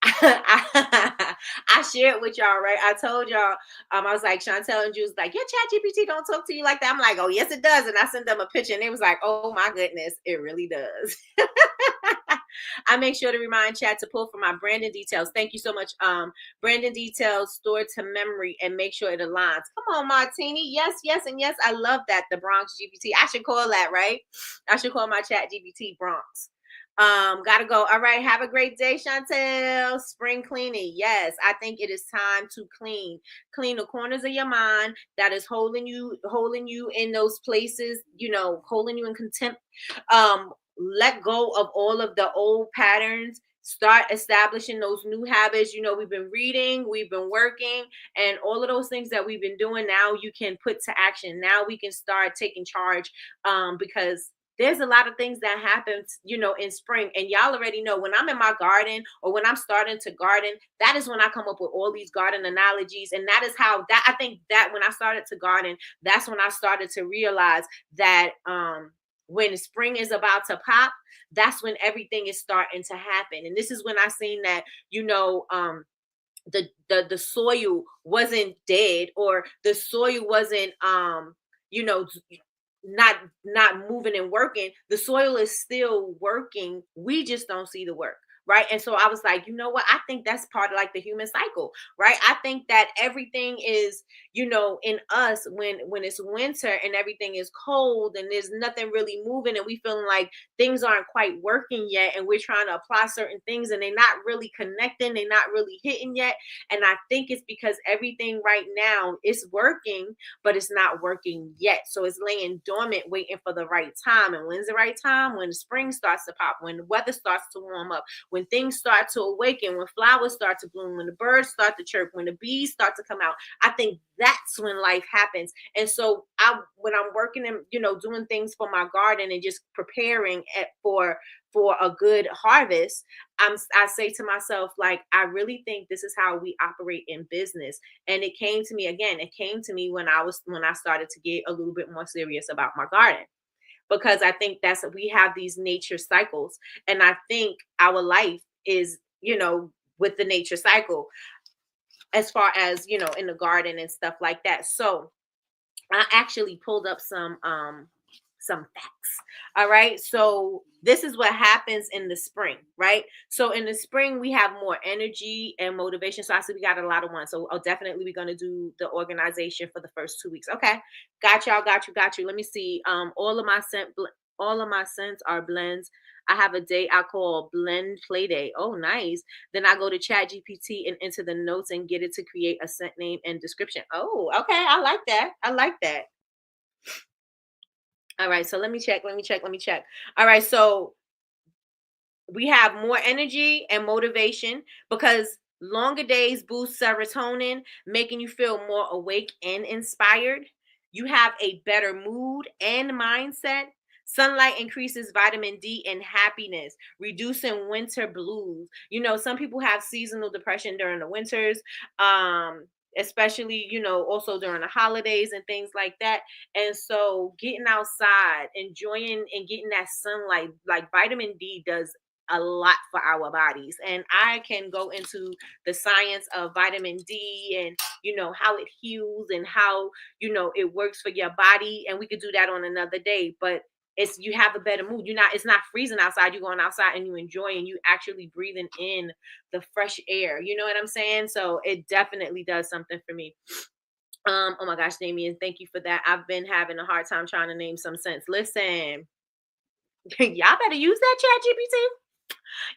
I shared with y'all, right? I told y'all, I was like, Chantel and Jules, like, your chat GPT don't talk to you like that. I'm like, oh, yes, it does. And I sent them a picture and it was like, oh my goodness, it really does. I make sure to remind chat to pull from my branding details. Thank you so much. Branding details stored to memory and make sure it aligns. Come on, Martini. Yes, yes, and yes. I love that. The Bronx GPT. I should call that, right? I should call my chat GPT Bronx. Gotta go. All right. Have a great day, Chantel. Spring cleaning. Yes, I think it is time to clean. Clean the corners of your mind that is holding you in those places, holding you in contempt. Let go of all of the old patterns. Start establishing those new habits. We've been reading, we've been working, and all of those things that we've been doing now you can put to action. Now we can start taking charge, because there's a lot of things that happen, in spring. And y'all already know when I'm in my garden or when I'm starting to garden, that is when I come up with all these garden analogies. And that is how that I think that when I started to garden, that's when I started to realize that when spring is about to pop, that's when everything is starting to happen. And this is when I seen that, the soil wasn't dead, or the soil wasn't you know not moving and working. The soil is still working, we just don't see the work, right? And so I was like, you know what, I think that's part of like the human cycle, right? I think that everything is, in us, when it's winter and everything is cold and there's nothing really moving and we feeling like things aren't quite working yet, and we're trying to apply certain things and they're not really connecting, they're not really hitting yet. And I think it's because everything right now is working, but it's not working yet. So it's laying dormant, waiting for the right time. And when's the right time? When the spring starts to pop, when the weather starts to warm up, when things start to awaken, when flowers start to bloom, when the birds start to chirp, when the bees start to come out. I think that's when life happens. And so when I'm working and, doing things for my garden and just preparing for a good harvest, I say to myself, like, I really think this is how we operate in business. And it came to me again. It came to me when I started to get a little bit more serious about my garden, because I think we have these nature cycles, and I think our life is, with the nature cycle, as far as in the garden and stuff like that. So I actually pulled up some facts. All right. So this is what happens in the spring, right? So in the spring, we have more energy and motivation. So I see we got a lot of ones. So definitely we're going to do the organization for the first 2 weeks. Okay. Got y'all. Got you. Let me see. All of my scents are blends. I have a day I call blend play day. Oh, nice. Then I go to chat GPT and enter the notes and get it to create a scent name and description. Oh, okay. I like that. I like that. All right, so let me check. All right, so we have more energy and motivation because longer days boost serotonin, making you feel more awake and inspired. You have a better mood and mindset. Sunlight increases vitamin D and happiness, reducing winter blues. Some people have seasonal depression during the winters, especially, also during the holidays and things like that. And so getting outside, enjoying and getting that sunlight, like vitamin D does a lot for our bodies. And I can go into the science of vitamin D and how it heals and how it works for your body, and we could do that on another day. But you have a better mood. It's not freezing outside. You're going outside and you enjoy, and you actually breathing in the fresh air. You know what I'm saying? So it definitely does something for me. Oh my gosh, Damien, thank you for that. I've been having a hard time trying to name some sense. Listen, y'all better use that chat GPT.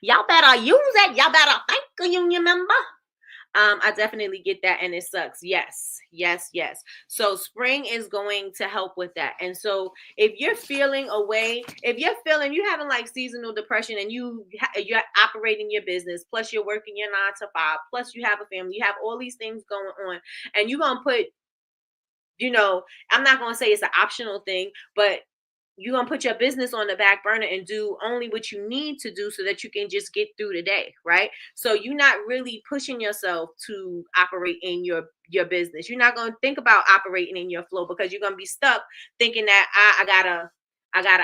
Y'all better use it. Y'all better thank you, remember? I definitely get that, and it sucks. Yes. So spring is going to help with that. And so if you're feeling away, if you're having like seasonal depression, and you're operating your business, plus you're working your 9 to 5, plus you have a family, you have all these things going on, and you're gonna put, I'm not gonna say it's an optional thing, but you're going to put your business on the back burner and do only what you need to do so that you can just get through the day, right? So you're not really pushing yourself to operate in your business. You're not going to think about operating in your flow because you're going to be stuck thinking that I gotta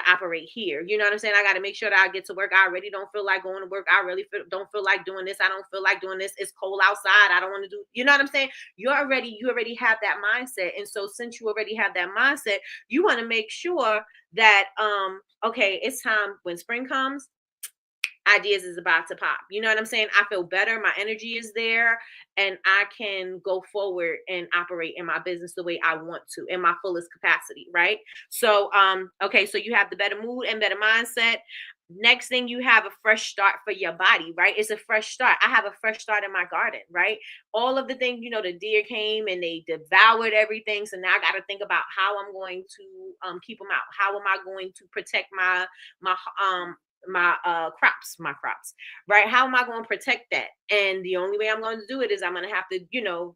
operate here. You know what I'm saying? I gotta make sure that I get to work. I already don't feel like going to work. I really don't feel like doing this. I don't feel like doing this. It's cold outside. I don't want to do. You know what I'm saying? You already have that mindset. And so since you already have that mindset, you want to make sure that okay, it's time when spring comes, ideas is about to pop. You know what I'm saying? I feel better. My energy is there and I can go forward and operate in my business the way I want to in my fullest capacity. Right. So, okay. So you have the better mood and better mindset. Next thing, you have a fresh start for your body, right? It's a fresh start. I have a fresh start in my garden, right? All of the things, the deer came and they devoured everything. So now I got to think about how I'm going to keep them out. How am I going to protect my crops, right? How am I going to protect that? And the only way I'm going to do it is I'm going to have to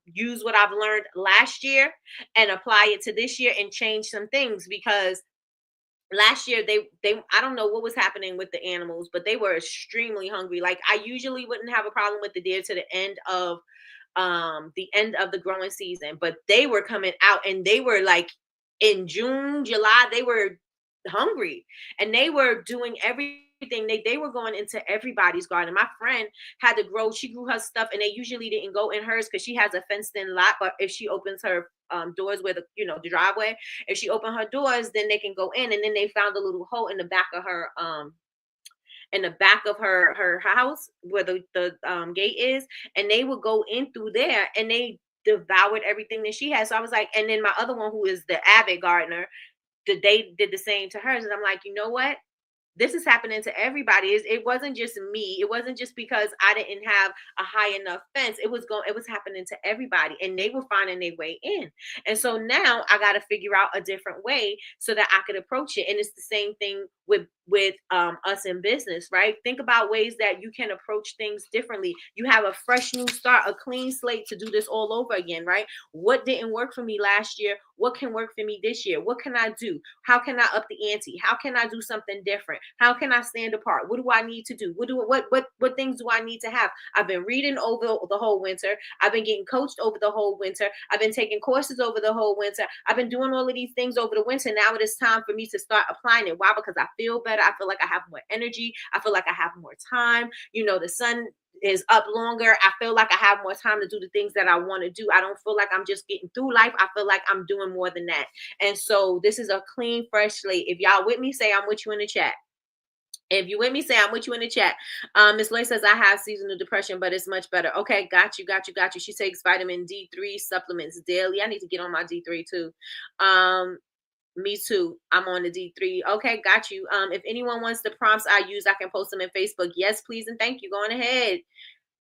use what I've learned last year and apply it to this year and change some things, because last year they I don't know what was happening with the animals, but they were extremely hungry. Like, I usually wouldn't have a problem with the deer to the end of the growing season, but they were coming out and they were like, in June, July, they were hungry and they were doing everything. They were going into everybody's garden. My friend she grew her stuff, and they usually didn't go in hers because she has a fenced in lot. But if she opens her doors where the driveway, if she opened her doors, then they can go in. And then they found a little hole in the back of her house where the gate is, and they would go in through there and they devoured everything that she had. So I was like, and then my other one, who is the avid gardener, they did the same to hers. And I'm like, you know what? This is happening to everybody. It wasn't just me. It wasn't just because I didn't have a high enough fence. It was happening to everybody, and they were finding their way in. And so now I got to figure out a different way so that I could approach it. And it's the same thing with us in business, right? Think about ways that you can approach things differently. You have a fresh new start, a clean slate to do this all over again, right? What didn't work for me last year? What can work for me this year? What can I do? How can I up the ante? How can I do something different? How can I stand apart? What do I need to do? What things do I need to have? I've been reading over the whole winter. I've been getting coached over the whole winter. I've been taking courses over the whole winter. I've been doing all of these things over the winter. Now it is time for me to start applying it. Why? Because I feel better. I feel like I have more energy. I feel like I have more time. The sun is up longer. I feel like I have more time to do the things that I want to do. I don't feel like I'm just getting through life. I feel like I'm doing more than that. And so this is a clean, fresh slate. If y'all with me, say I'm with you in the chat. If you with me, say I'm with you in the chat. Miss Loy says I have seasonal depression, but it's much better. Okay, got you. She takes vitamin D3 supplements daily. I need to get on my D3 too. Me too. I'm on the D3. Okay, got you. If anyone wants the prompts I use, I can post them in Facebook. Yes, please and thank you. Go on ahead.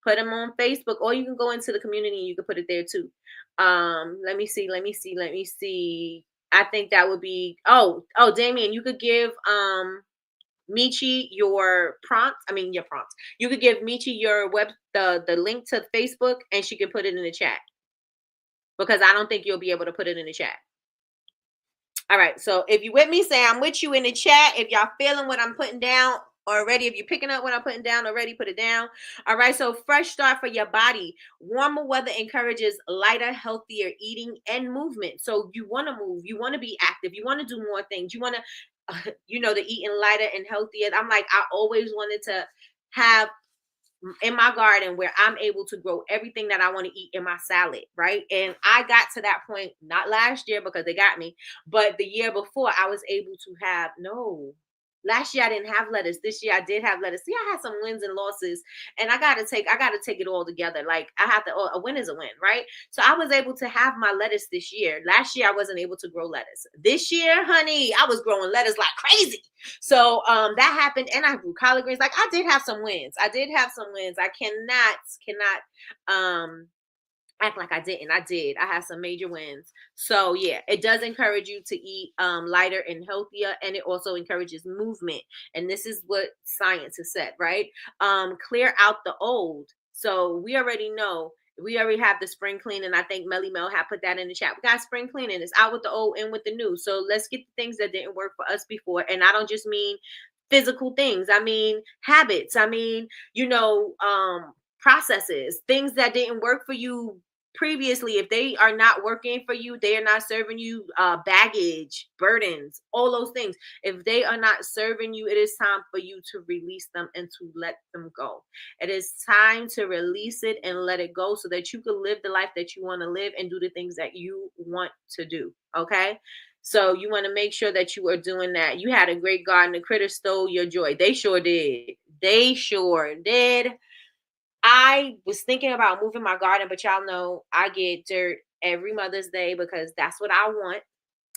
Put them on Facebook, or you can go into the community and you can put it there too. Let me see. I think that would be Damien, you could give Michi your prompts. You could give Michi your the link to Facebook, and she can put it in the chat, because I don't think you'll be able to put it in the chat. All right. So if you with me, say I'm with you in the chat. If y'all feeling what I'm putting down already, if you're picking up what I'm putting down already, put it down. All right. So fresh start for your body. Warmer weather encourages lighter, healthier eating and movement. So you want to move. You want to be active. You want to do more things. You want to, the eating lighter and healthier. I always wanted to have in my garden where I'm able to grow everything that I want to eat in my salad, right? And I got to that point, not last year because they got me, but the year before I was able to have, last year I didn't have lettuce. This year I did have lettuce. See, I had some wins and losses, and I gotta take it all together. Like, I have to, a win is a win, right? So I was able to have my lettuce this year. Last year I wasn't able to grow lettuce. This year, honey, I was growing lettuce like crazy. So that happened, and I grew collard greens. Like, I did have some wins. I cannot act like I didn't. I did. I had some major wins. So yeah, it does encourage you to eat lighter and healthier, and it also encourages movement. And this is what science has said, right? Clear out the old. So we already know We already have the spring cleaning. I think Melly Mel had put that in the chat. We got spring cleaning. It's out with the old and with the new. So let's get the things that didn't work for us before. And I don't just mean physical things. I mean habits. I mean, processes, things that didn't work for you previously. If they are not working for you, they are not serving you, baggage, burdens, all those things. If they are not serving you, it is time for you to release them and to let them go. It is time to release it and let it go so that you can live the life that you want to live and do the things that you want to do. Okay. So you want to make sure that you are doing that. You had a great garden. The critters stole your joy. They sure did. They sure did. I was thinking about moving my garden, but y'all know I get dirt every Mother's Day because that's what I want.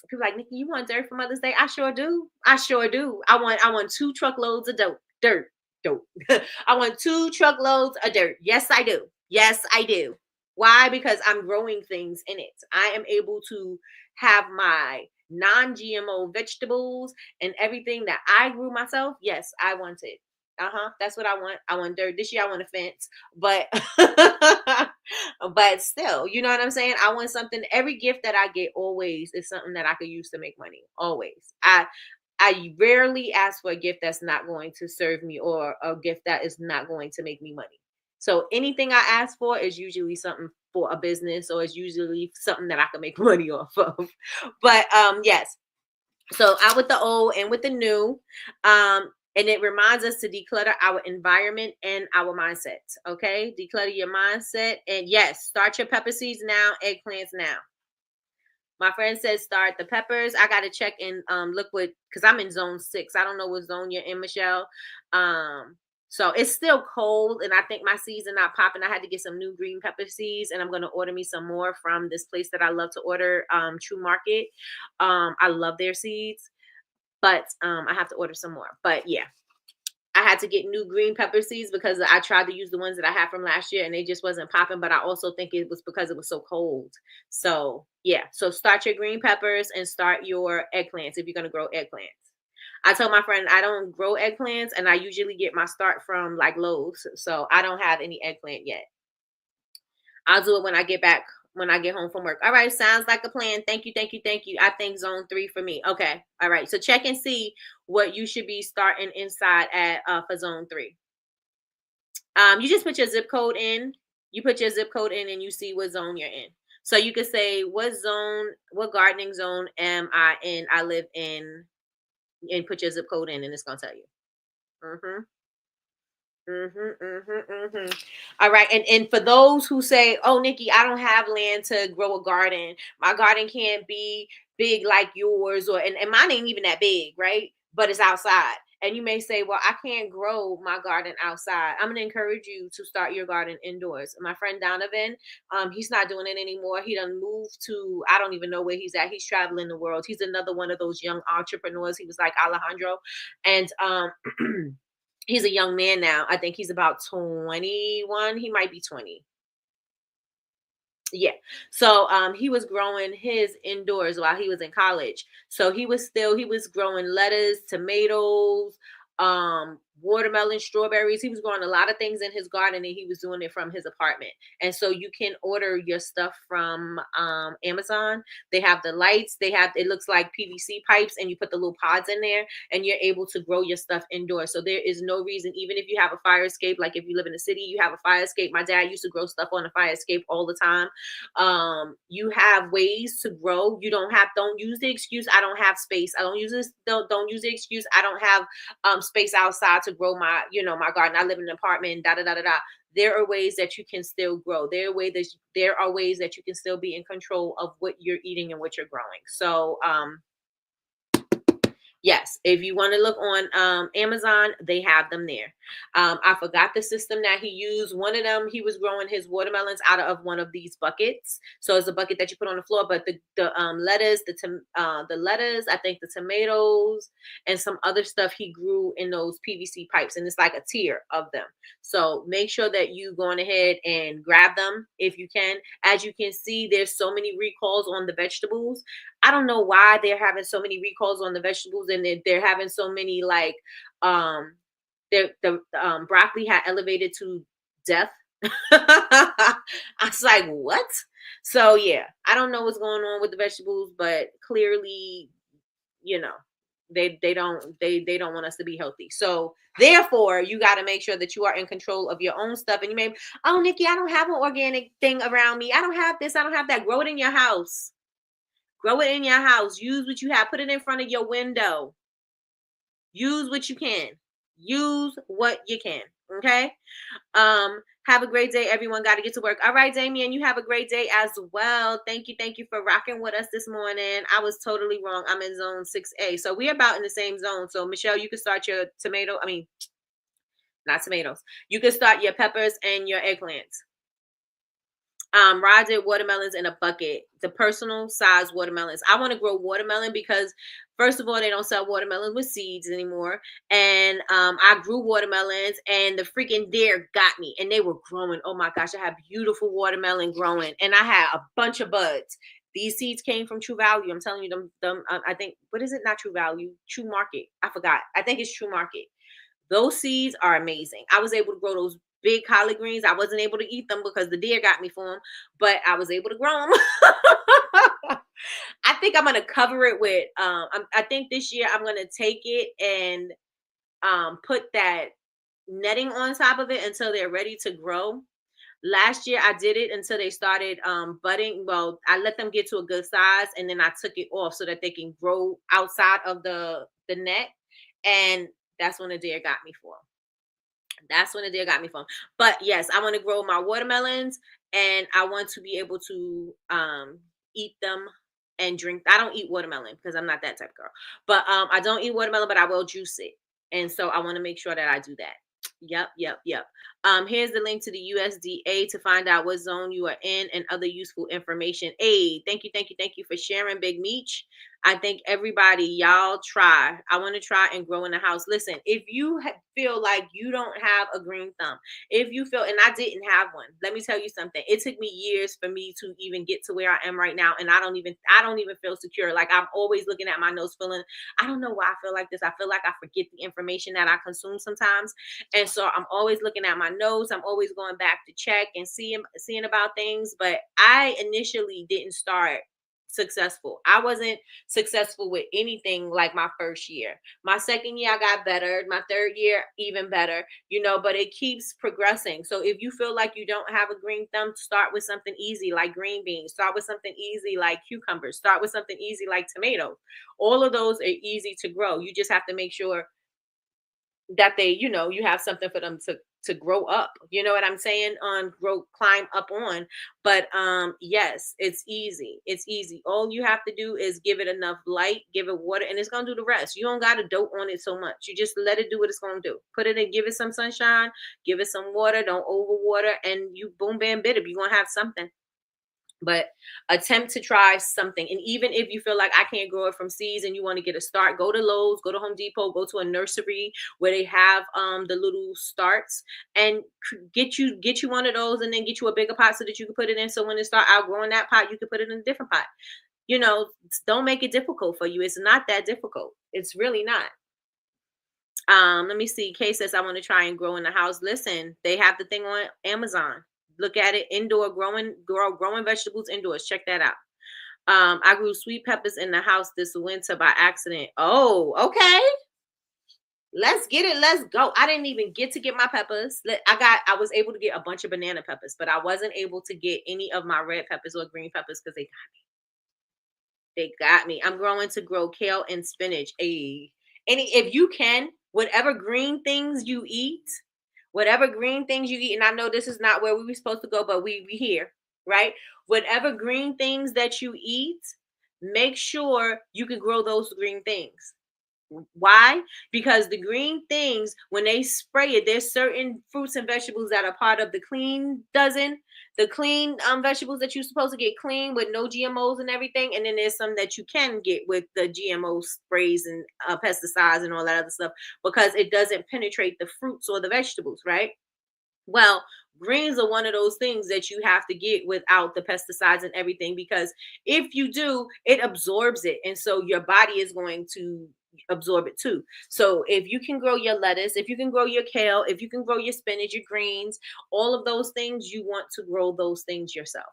People like, Nikki, you want dirt for Mother's Day? I sure do. I sure do. I want 2 truckloads of dirt. I want 2 truckloads of dirt. Yes, I do. Yes, I do. Why? Because I'm growing things in it. I am able to have my non-GMO vegetables and everything that I grew myself. Yes, I want it. That's what I want. I want dirt. This year I want a fence, but but still, you know what I'm saying? I want something. Every gift that I get always is something that I could use to make money. Always. I rarely ask for a gift that's not going to serve me or a gift that is not going to make me money. So anything I ask for is usually something for a business or is usually something that I can make money off of. But yes. So out with the old and with the new. And it reminds us to declutter our environment and our mindsets. Okay. Declutter your mindset. And yes, start your pepper seeds now, eggplants now. My friend says start the peppers. I gotta check and look what, because I'm in zone 6. I don't know what zone you're in, Michelle. So it's still cold, and I think my seeds are not popping. I had to get some new green pepper seeds, and I'm gonna order me some more from this place that I love to order, True Market. I love their seeds, but I have to order some more. But yeah, I had to get new green pepper seeds because I tried to use the ones that I had from last year and they just wasn't popping. But I also think it was because it was so cold. So yeah, so start your green peppers and start your eggplants if you're gonna grow eggplants. I told my friend I don't grow eggplants and I usually get my start from like Lowe's. So I don't have any eggplant yet. I'll do it when I get back, when I get home from work. All right, sounds like a plan. Thank you, thank you, thank you. I think zone 3 for me. Okay. All right. So check and see what you should be starting inside at for zone 3. You just put your zip code in. You put your zip code in and you see what zone you're in. So you could say, what zone, what gardening zone am I in? I live in, and put your zip code in and it's gonna tell you. Mm-hmm. All right. And for those who say, oh, Nikki, I don't have land to grow a garden. My garden can't be big like yours, or and mine ain't even that big, right? But it's outside. And you may say, well, I can't grow my garden outside. I'm gonna encourage you to start your garden indoors. My friend Donovan, he's not doing it anymore. He done moved to, I don't even know where he's at. He's traveling the world. He's another one of those young entrepreneurs. He was like Alejandro. And he's a young man now. I think he's about 21. He might be 20. Yeah. So he was growing his indoors while he was in college. So he was growing lettuce, tomatoes, watermelon, strawberries. He was growing a lot of things in his garden and he was doing it from his apartment. And so you can order your stuff from Amazon. They have the lights, it looks like PVC pipes, and you put the little pods in there and you're able to grow your stuff indoors. So there is no reason, even if you have a fire escape, like if you live in the city, you have a fire escape. My dad used to grow stuff on a fire escape all the time. You have ways to grow. Don't use the excuse, I don't have space. I don't use this. Don't use the excuse, I don't have space outside to grow my garden. I live in an apartment, da da da da da. There are ways that you can still grow. There are ways that you can still be in control of what you're eating and what you're growing. So yes, if you want to look on Amazon, they have them there. I forgot the system that he used. One of them, he was growing his watermelons out of one of these buckets. So it's a bucket that you put on the floor, but the lettuce, the lettuce, I think the tomatoes and some other stuff he grew in those PVC pipes, and it's like a tier of them. So make sure that you go on ahead and grab them if you can. As you can see, there's so many recalls on the vegetables. I don't know why they're having so many recalls on the vegetables, and they're having so many like the broccoli had elevated to death I was like, what? So yeah, I don't know what's going on with the vegetables, but clearly, you know, they don't want us to be healthy. So therefore, you got to make sure that you are in control of your own stuff. And you may, oh, Nikki, I don't have an organic thing around me. I don't have this. I don't have that. Grow it in your house. Grow it in your house. Use what you have. Put it in front of your window. Use what you can. Use what you can. Okay. Have a great day, everyone. Got to get to work. All right, Damien, you have a great day as well. Thank you for rocking with us this morning. I was totally wrong. I'm in zone 6A. So we're about in the same zone. So Michelle, you can start your not tomatoes. You can start your peppers and your eggplants. Rod did watermelons in a bucket, the personal size watermelons. I want to grow watermelon because, first of all, they don't sell watermelon with seeds anymore. And I grew watermelons, and the freaking deer got me, and they were growing. Oh my gosh, I had beautiful watermelon growing, and I had a bunch of buds. These seeds came from True Value. I'm telling you, them. I think, what is it? Not True Value, True Market. I forgot. I think it's True Market. Those seeds are amazing. I was able to grow those big collard greens. I wasn't able to eat them because the deer got me for them, but I was able to grow them. I think I'm gonna cover it with. I think this year I'm gonna take it and put that netting on top of it until they're ready to grow. Last year I did it until they started budding. Well, I let them get to a good size, and then I took it off so that they can grow outside of the net. And that's when the deer got me for 'em. That's when the deer got me from. But yes, I want to grow my watermelons, and I want to be able to eat them and drink. I don't eat watermelon because I'm not that type of girl. But I don't eat watermelon, but I will juice it. And so I want to make sure that I do that. Yep. Here's the link to the USDA to find out what zone you are in and other useful information. Hey, thank you for sharing, Big Meech. I think everybody, y'all try. I want to try and grow in the house. Listen, if you feel like you don't have a green thumb, if you feel, and I didn't have one, let me tell you something. It took me years for me to even get to where I am right now, and I don't even feel secure. Like, I'm always looking at my nose, feeling. I don't know why I feel like this. I feel like I forget the information that I consume sometimes, and so I'm always looking at my notes. I'm always going back to check and seeing about things. But I initially didn't start successful. I wasn't successful with anything like my first year. My second year, I got better. My third year, even better, but it keeps progressing. So if you feel like you don't have a green thumb, start with something easy like green beans. Start with something easy like cucumbers. Start with something easy like tomatoes. All of those are easy to grow. You just have to make sure that they, you have something for them to grow up. You know what I'm saying? Climb up on. But yes, it's easy. It's easy. All you have to do is give it enough light, give it water, and it's gonna do the rest. You don't gotta dote on it so much. You just let it do what it's gonna do. Put it in, give it some sunshine, give it some water, don't overwater, and you boom bam bitter. You're gonna have something. But attempt to try something. And even if you feel like I can't grow it from seeds and you want to get a start, go to Lowe's, go to Home Depot, go to a nursery where they have the little starts, and get you one of those, and then get you a bigger pot so that you can put it in. So when it start outgrowing that pot, you can put it in a different pot. Don't make it difficult for you. It's not that difficult. It's really not. Let me see. Kay says, I want to try and grow in the house. Listen, they have the thing on Amazon. Look at it. Indoor growing vegetables indoors. Check that out. I grew sweet peppers in the house this winter by accident. Oh, okay. Let's get it. Let's go. I didn't even get to get my peppers. I was able to get a bunch of banana peppers, but I wasn't able to get any of my red peppers or green peppers because they got me. I'm growing to grow kale and spinach. If you can, whatever green things you eat, and I know this is not where we were supposed to go, but we here, right? Whatever green things that you eat, make sure you can grow those green things. Why? Because the green things, when they spray it, there's certain fruits and vegetables that are part of the clean dozen, the clean vegetables that you're supposed to get clean with no GMOs and everything. And then there's some that you can get with the GMO sprays and pesticides and all that other stuff, because it doesn't penetrate the fruits or the vegetables, right? Well, greens are one of those things that you have to get without the pesticides and everything, because if you do, it absorbs it. And so your body is going to absorb it too. So if you can grow your lettuce, if you can grow your kale, if you can grow your spinach, your greens, all of those things, you want to grow those things yourself.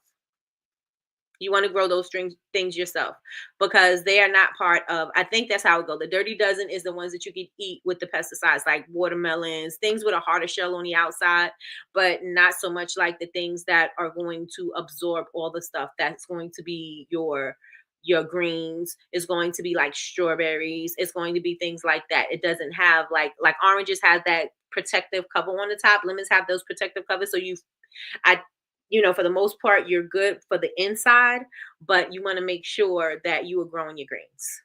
You want to grow those things yourself because they are not part of, I think that's how it goes. The dirty dozen is the ones that you can eat with the pesticides, like watermelons, things with a harder shell on the outside, but not so much like the things that are going to absorb all the stuff that's going to be your greens. Is going to be like strawberries. It's going to be things like that. It doesn't have like oranges have that protective cover on the top. Lemons have those protective covers. So I for the most part, you're good for the inside, but you want to make sure that you are growing your greens.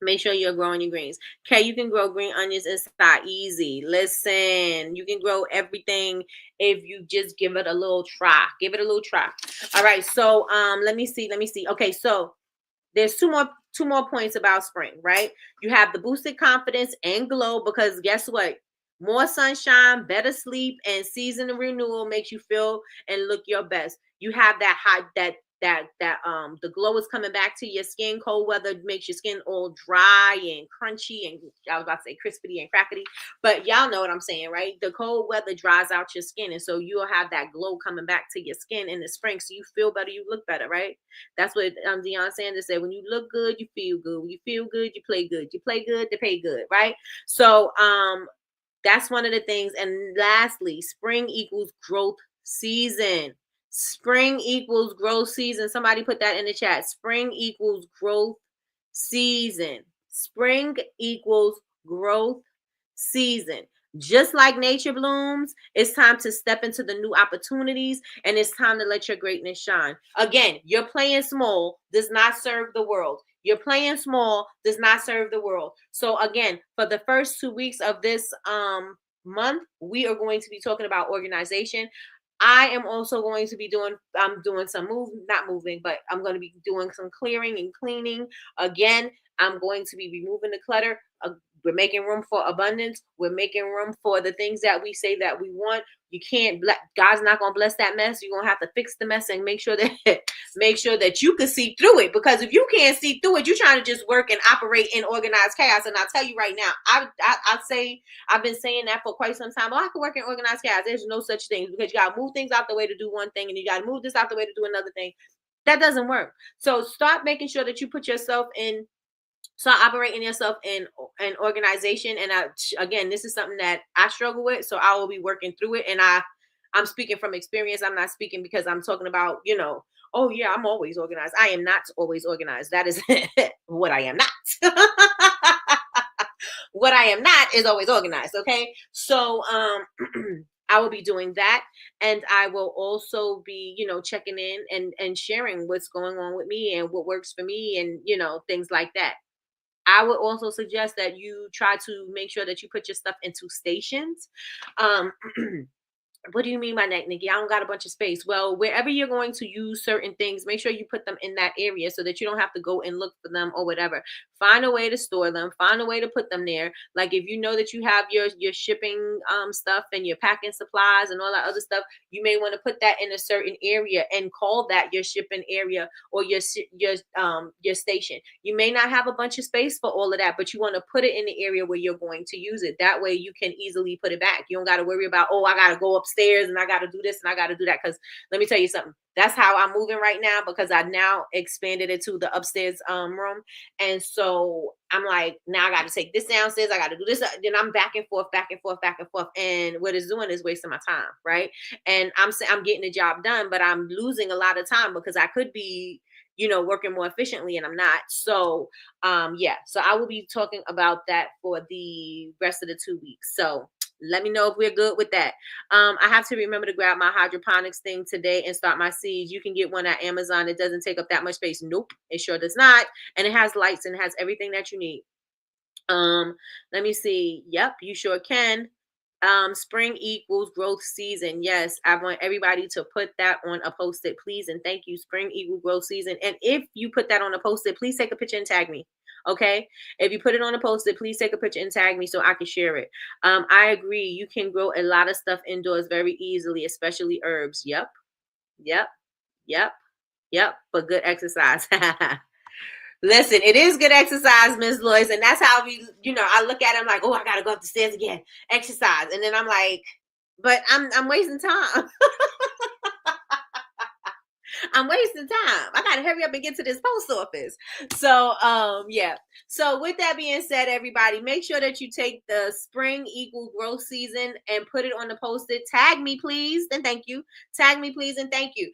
Make sure you're growing your greens. Okay, you can grow green onions inside easy. Listen, you can grow everything if you just give it a little try. Give it a little try. All right, so let me see. Okay, so there's two more points about spring, right? You have the boosted confidence and glow because guess what? More sunshine, better sleep, and season renewal makes you feel and look your best. You have that high the glow is coming back to your skin. Cold weather makes your skin all dry and crunchy and I was about to say crispity and crackety, but y'all know what I'm saying, right? The cold weather dries out your skin, and so you'll have that glow coming back to your skin in the spring, so you feel better, you look better, right? That's what Deion Sanders said. When you look good, you feel good. When you feel good, you play good. You play good, they pay good, right? So that's one of the things. And lastly, spring equals growth season. Spring equals growth season. Somebody put that in the chat. Spring equals growth season. Spring equals growth season. Just like nature blooms, it's time to step into the new opportunities and it's time to let your greatness shine. Again, you're playing small does not serve the world. You're playing small does not serve the world. So again, for the first 2 weeks of this month, we are going to be talking about organization. I am also going to be doing some not moving, but I'm going to be doing some clearing and cleaning. Again, I'm going to be removing the clutter. We're making room for abundance. We're making room for the things that we say that we want. You can't, God's not going to bless that mess. You're going to have to fix the mess and make sure that you can see through it. Because if you can't see through it, you're trying to just work and operate in organized chaos. And I'll tell you right now, I've been saying that for quite some time. Oh, I can work in organized chaos. There's no such thing, because you got to move things out the way to do one thing and you got to move this out the way to do another thing. That doesn't work. So start making sure that you put yourself in, start operating yourself in an organization. And again, this is something that I struggle with. So I will be working through it. And I'm speaking from experience. I'm not speaking because I'm talking about, oh yeah, I'm always organized. I am not always organized. That is what I am not. What I am not is always organized. Okay. So, I will be doing that. And I will also be, checking in and sharing what's going on with me and what works for me and, things like that. I would also suggest that you try to make sure that you put your stuff into stations. What do you mean by that, Nikki? I don't got a bunch of space. Well, wherever you're going to use certain things, make sure you put them in that area so that you don't have to go and look for them or whatever. Find a way to store them. Find a way to put them there. Like if you know that you have your shipping stuff and your packing supplies and all that other stuff, you may want to put that in a certain area and call that your shipping area or your station. You may not have a bunch of space for all of that, but you want to put it in the area where you're going to use it. That way you can easily put it back. You don't got to worry about, oh, I got to go upstairs and I got to do this and I got to do that. Because let me tell you something. That's how I'm moving right now, because I now expanded it to the upstairs room. And so I'm like, now I got to take this downstairs. I got to do this. Then I'm back and forth, back and forth, back and forth. And what it's doing is wasting my time. Right. And I'm getting the job done, but I'm losing a lot of time because I could be, working more efficiently and I'm not. So, yeah. So I will be talking about that for the rest of the 2 weeks. So let me know if we're good with that. I have to remember to grab my hydroponics thing today and start my seeds. You can get one at Amazon. It doesn't take up that much space. Nope, it sure does not. And it has lights and it has everything that you need. Let me see. Yep, you sure can. Spring equals growth season. Yes, I want everybody to put that on a post-it, please. And thank you. Spring equals growth season. And if you put that on a post-it, please take a picture and tag me. Okay. If you put it on a post-it, please take a picture and tag me so I can share it. I agree. You can grow a lot of stuff indoors very easily, especially herbs. Yep. But good exercise. Listen, it is good exercise, Miss Lois, and that's how we, I look at it, I'm like, oh, I gotta go up the stairs again, exercise, and then I'm like, but I'm wasting time. I'm wasting time. I gotta hurry up and get to this post office. So yeah. So with that being said, everybody, make sure that you take the spring equal growth season and put it on the post-it. Tag me, please, and thank you. Tag me, please, and thank you.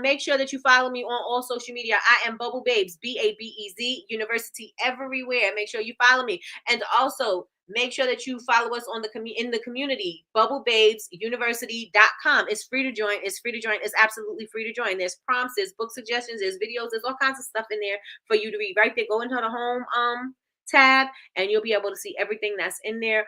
Make sure that you follow me on all social media. I am Bubble Babes, BABEZ University everywhere. Make sure you follow me. And also make sure that you follow us on in the community, bubblebabesuniversity.com. It's free to join. It's free to join. It's absolutely free to join. There's prompts, there's book suggestions, there's videos, there's all kinds of stuff in there for you to read. Right there, go into the home tab and you'll be able to see everything that's in there.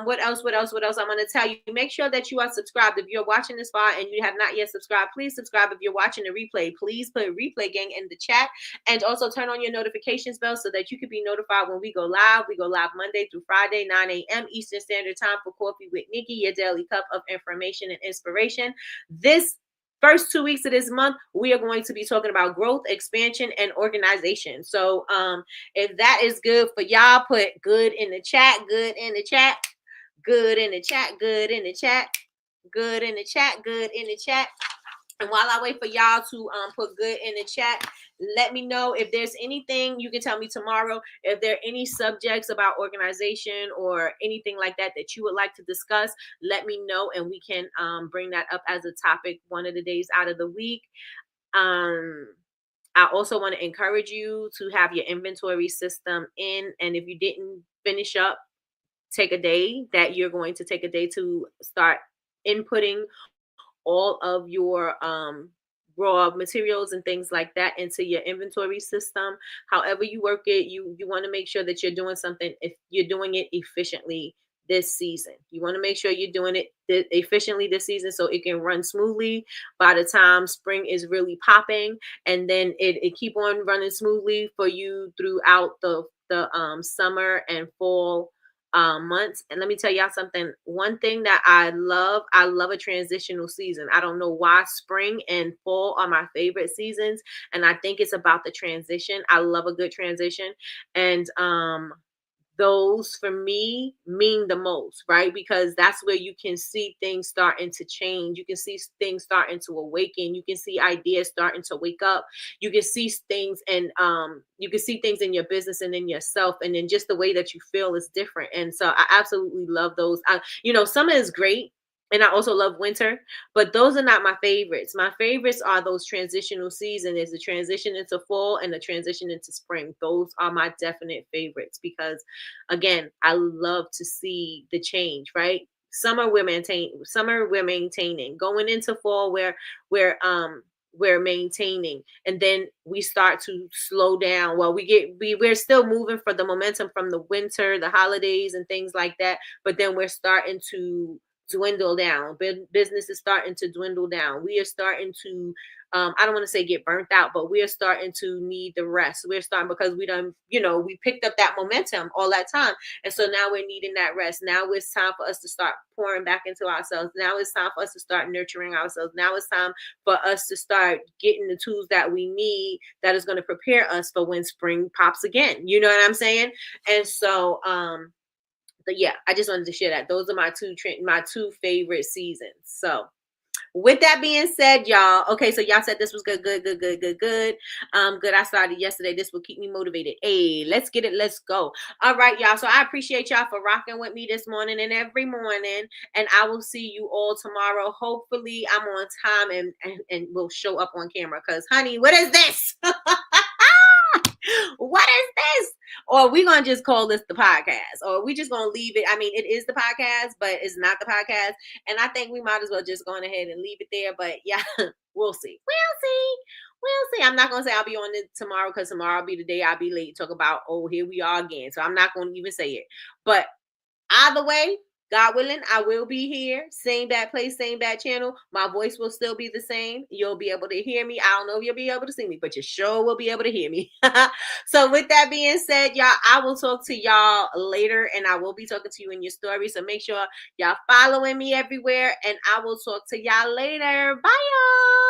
What else I'm going to tell you? Make sure that you are subscribed. If you're watching this far and you have not yet subscribed, please subscribe. If you're watching the replay, please put replay gang in the chat, and also turn on your notifications bell so that you can be notified when we go live. We go live Monday through Friday, 9 a.m. Eastern Standard Time for Coffee with Nikki, your daily cup of information and inspiration. This first 2 weeks of this month, we are going to be talking about growth, expansion, and organization. So if that is good for y'all, put good in the chat, good in the chat, good in the chat, good in the chat, good in the chat, good in the chat. And while I wait for y'all to put good in the chat, let me know if there's anything you can tell me tomorrow. If there are any subjects about organization or anything like that that you would like to discuss, let me know and we can bring that up as a topic one of the days out of the week. I also want to encourage you to have your inventory system in. And if you didn't finish up, take a day that you're going to take a day to start inputting all of your raw materials and things like that into your inventory system. However you work it, you want to make sure that you're doing something, if you're doing it efficiently this season. You want to make sure you're doing it efficiently this season so it can run smoothly by the time spring is really popping, and then it keep on running smoothly for you throughout the summer and fall months. And let me tell y'all something. One thing that I love a transitional season. I don't know why spring and fall are my favorite seasons, and I think it's about the transition. I love a good transition, and those for me mean the most, right? Because that's where you can see things starting to change. You can see things starting to awaken. You can see ideas starting to wake up. You can see things, and you can see things in your business and in yourself, and then just the way that you feel is different. And so I absolutely love those. Summer is great. And I also love winter, but those are not my favorites. My favorites are those transitional seasons, is the transition into fall and the transition into spring. Those are my definite favorites because, again, I love to see the change, right? Summer we're maintaining. Going into fall we're maintaining, and then we start to slow down. Well, we're still moving for the momentum from the winter, the holidays and things like that, but then we're starting to dwindle down. Business is starting to dwindle down. We are starting to I don't want to say get burnt out, but we are starting to need the rest. We're starting because we picked up that momentum all that time, and so now we're needing that rest. Now it's time for us to start pouring back into ourselves. Now it's time for us to start nurturing ourselves. Now it's time for us to start getting the tools that we need that is going to prepare us for when spring pops again. You know what I'm saying? And so but yeah, I just wanted to share that. Those are my two favorite seasons. So with that being said, y'all, okay, so y'all said this was good. Good. I started yesterday. This will keep me motivated. Hey, let's get it. Let's go. All right, y'all. So I appreciate y'all for rocking with me this morning and every morning. And I will see you all tomorrow. Hopefully I'm on time and will show up on camera. Because, honey, what is this? What is this? Or we gonna just call this the podcast, or we just gonna leave it. I mean, it is the podcast, but it's not the podcast. And I think we might as well just go ahead and leave it there. But yeah, we'll see. I'm not gonna say I'll be on it tomorrow, because tomorrow will be the day I'll be late. Talk about, oh, here we are again. So I'm not gonna even say it. But either way, God willing, I will be here. Same bad place, same bad channel. My voice will still be the same. You'll be able to hear me. I don't know if you'll be able to see me, but you sure will be able to hear me. So with that being said, y'all, I will talk to y'all later, and I will be talking to you in your story. So make sure y'all following me everywhere, and I will talk to y'all later. Bye, y'all.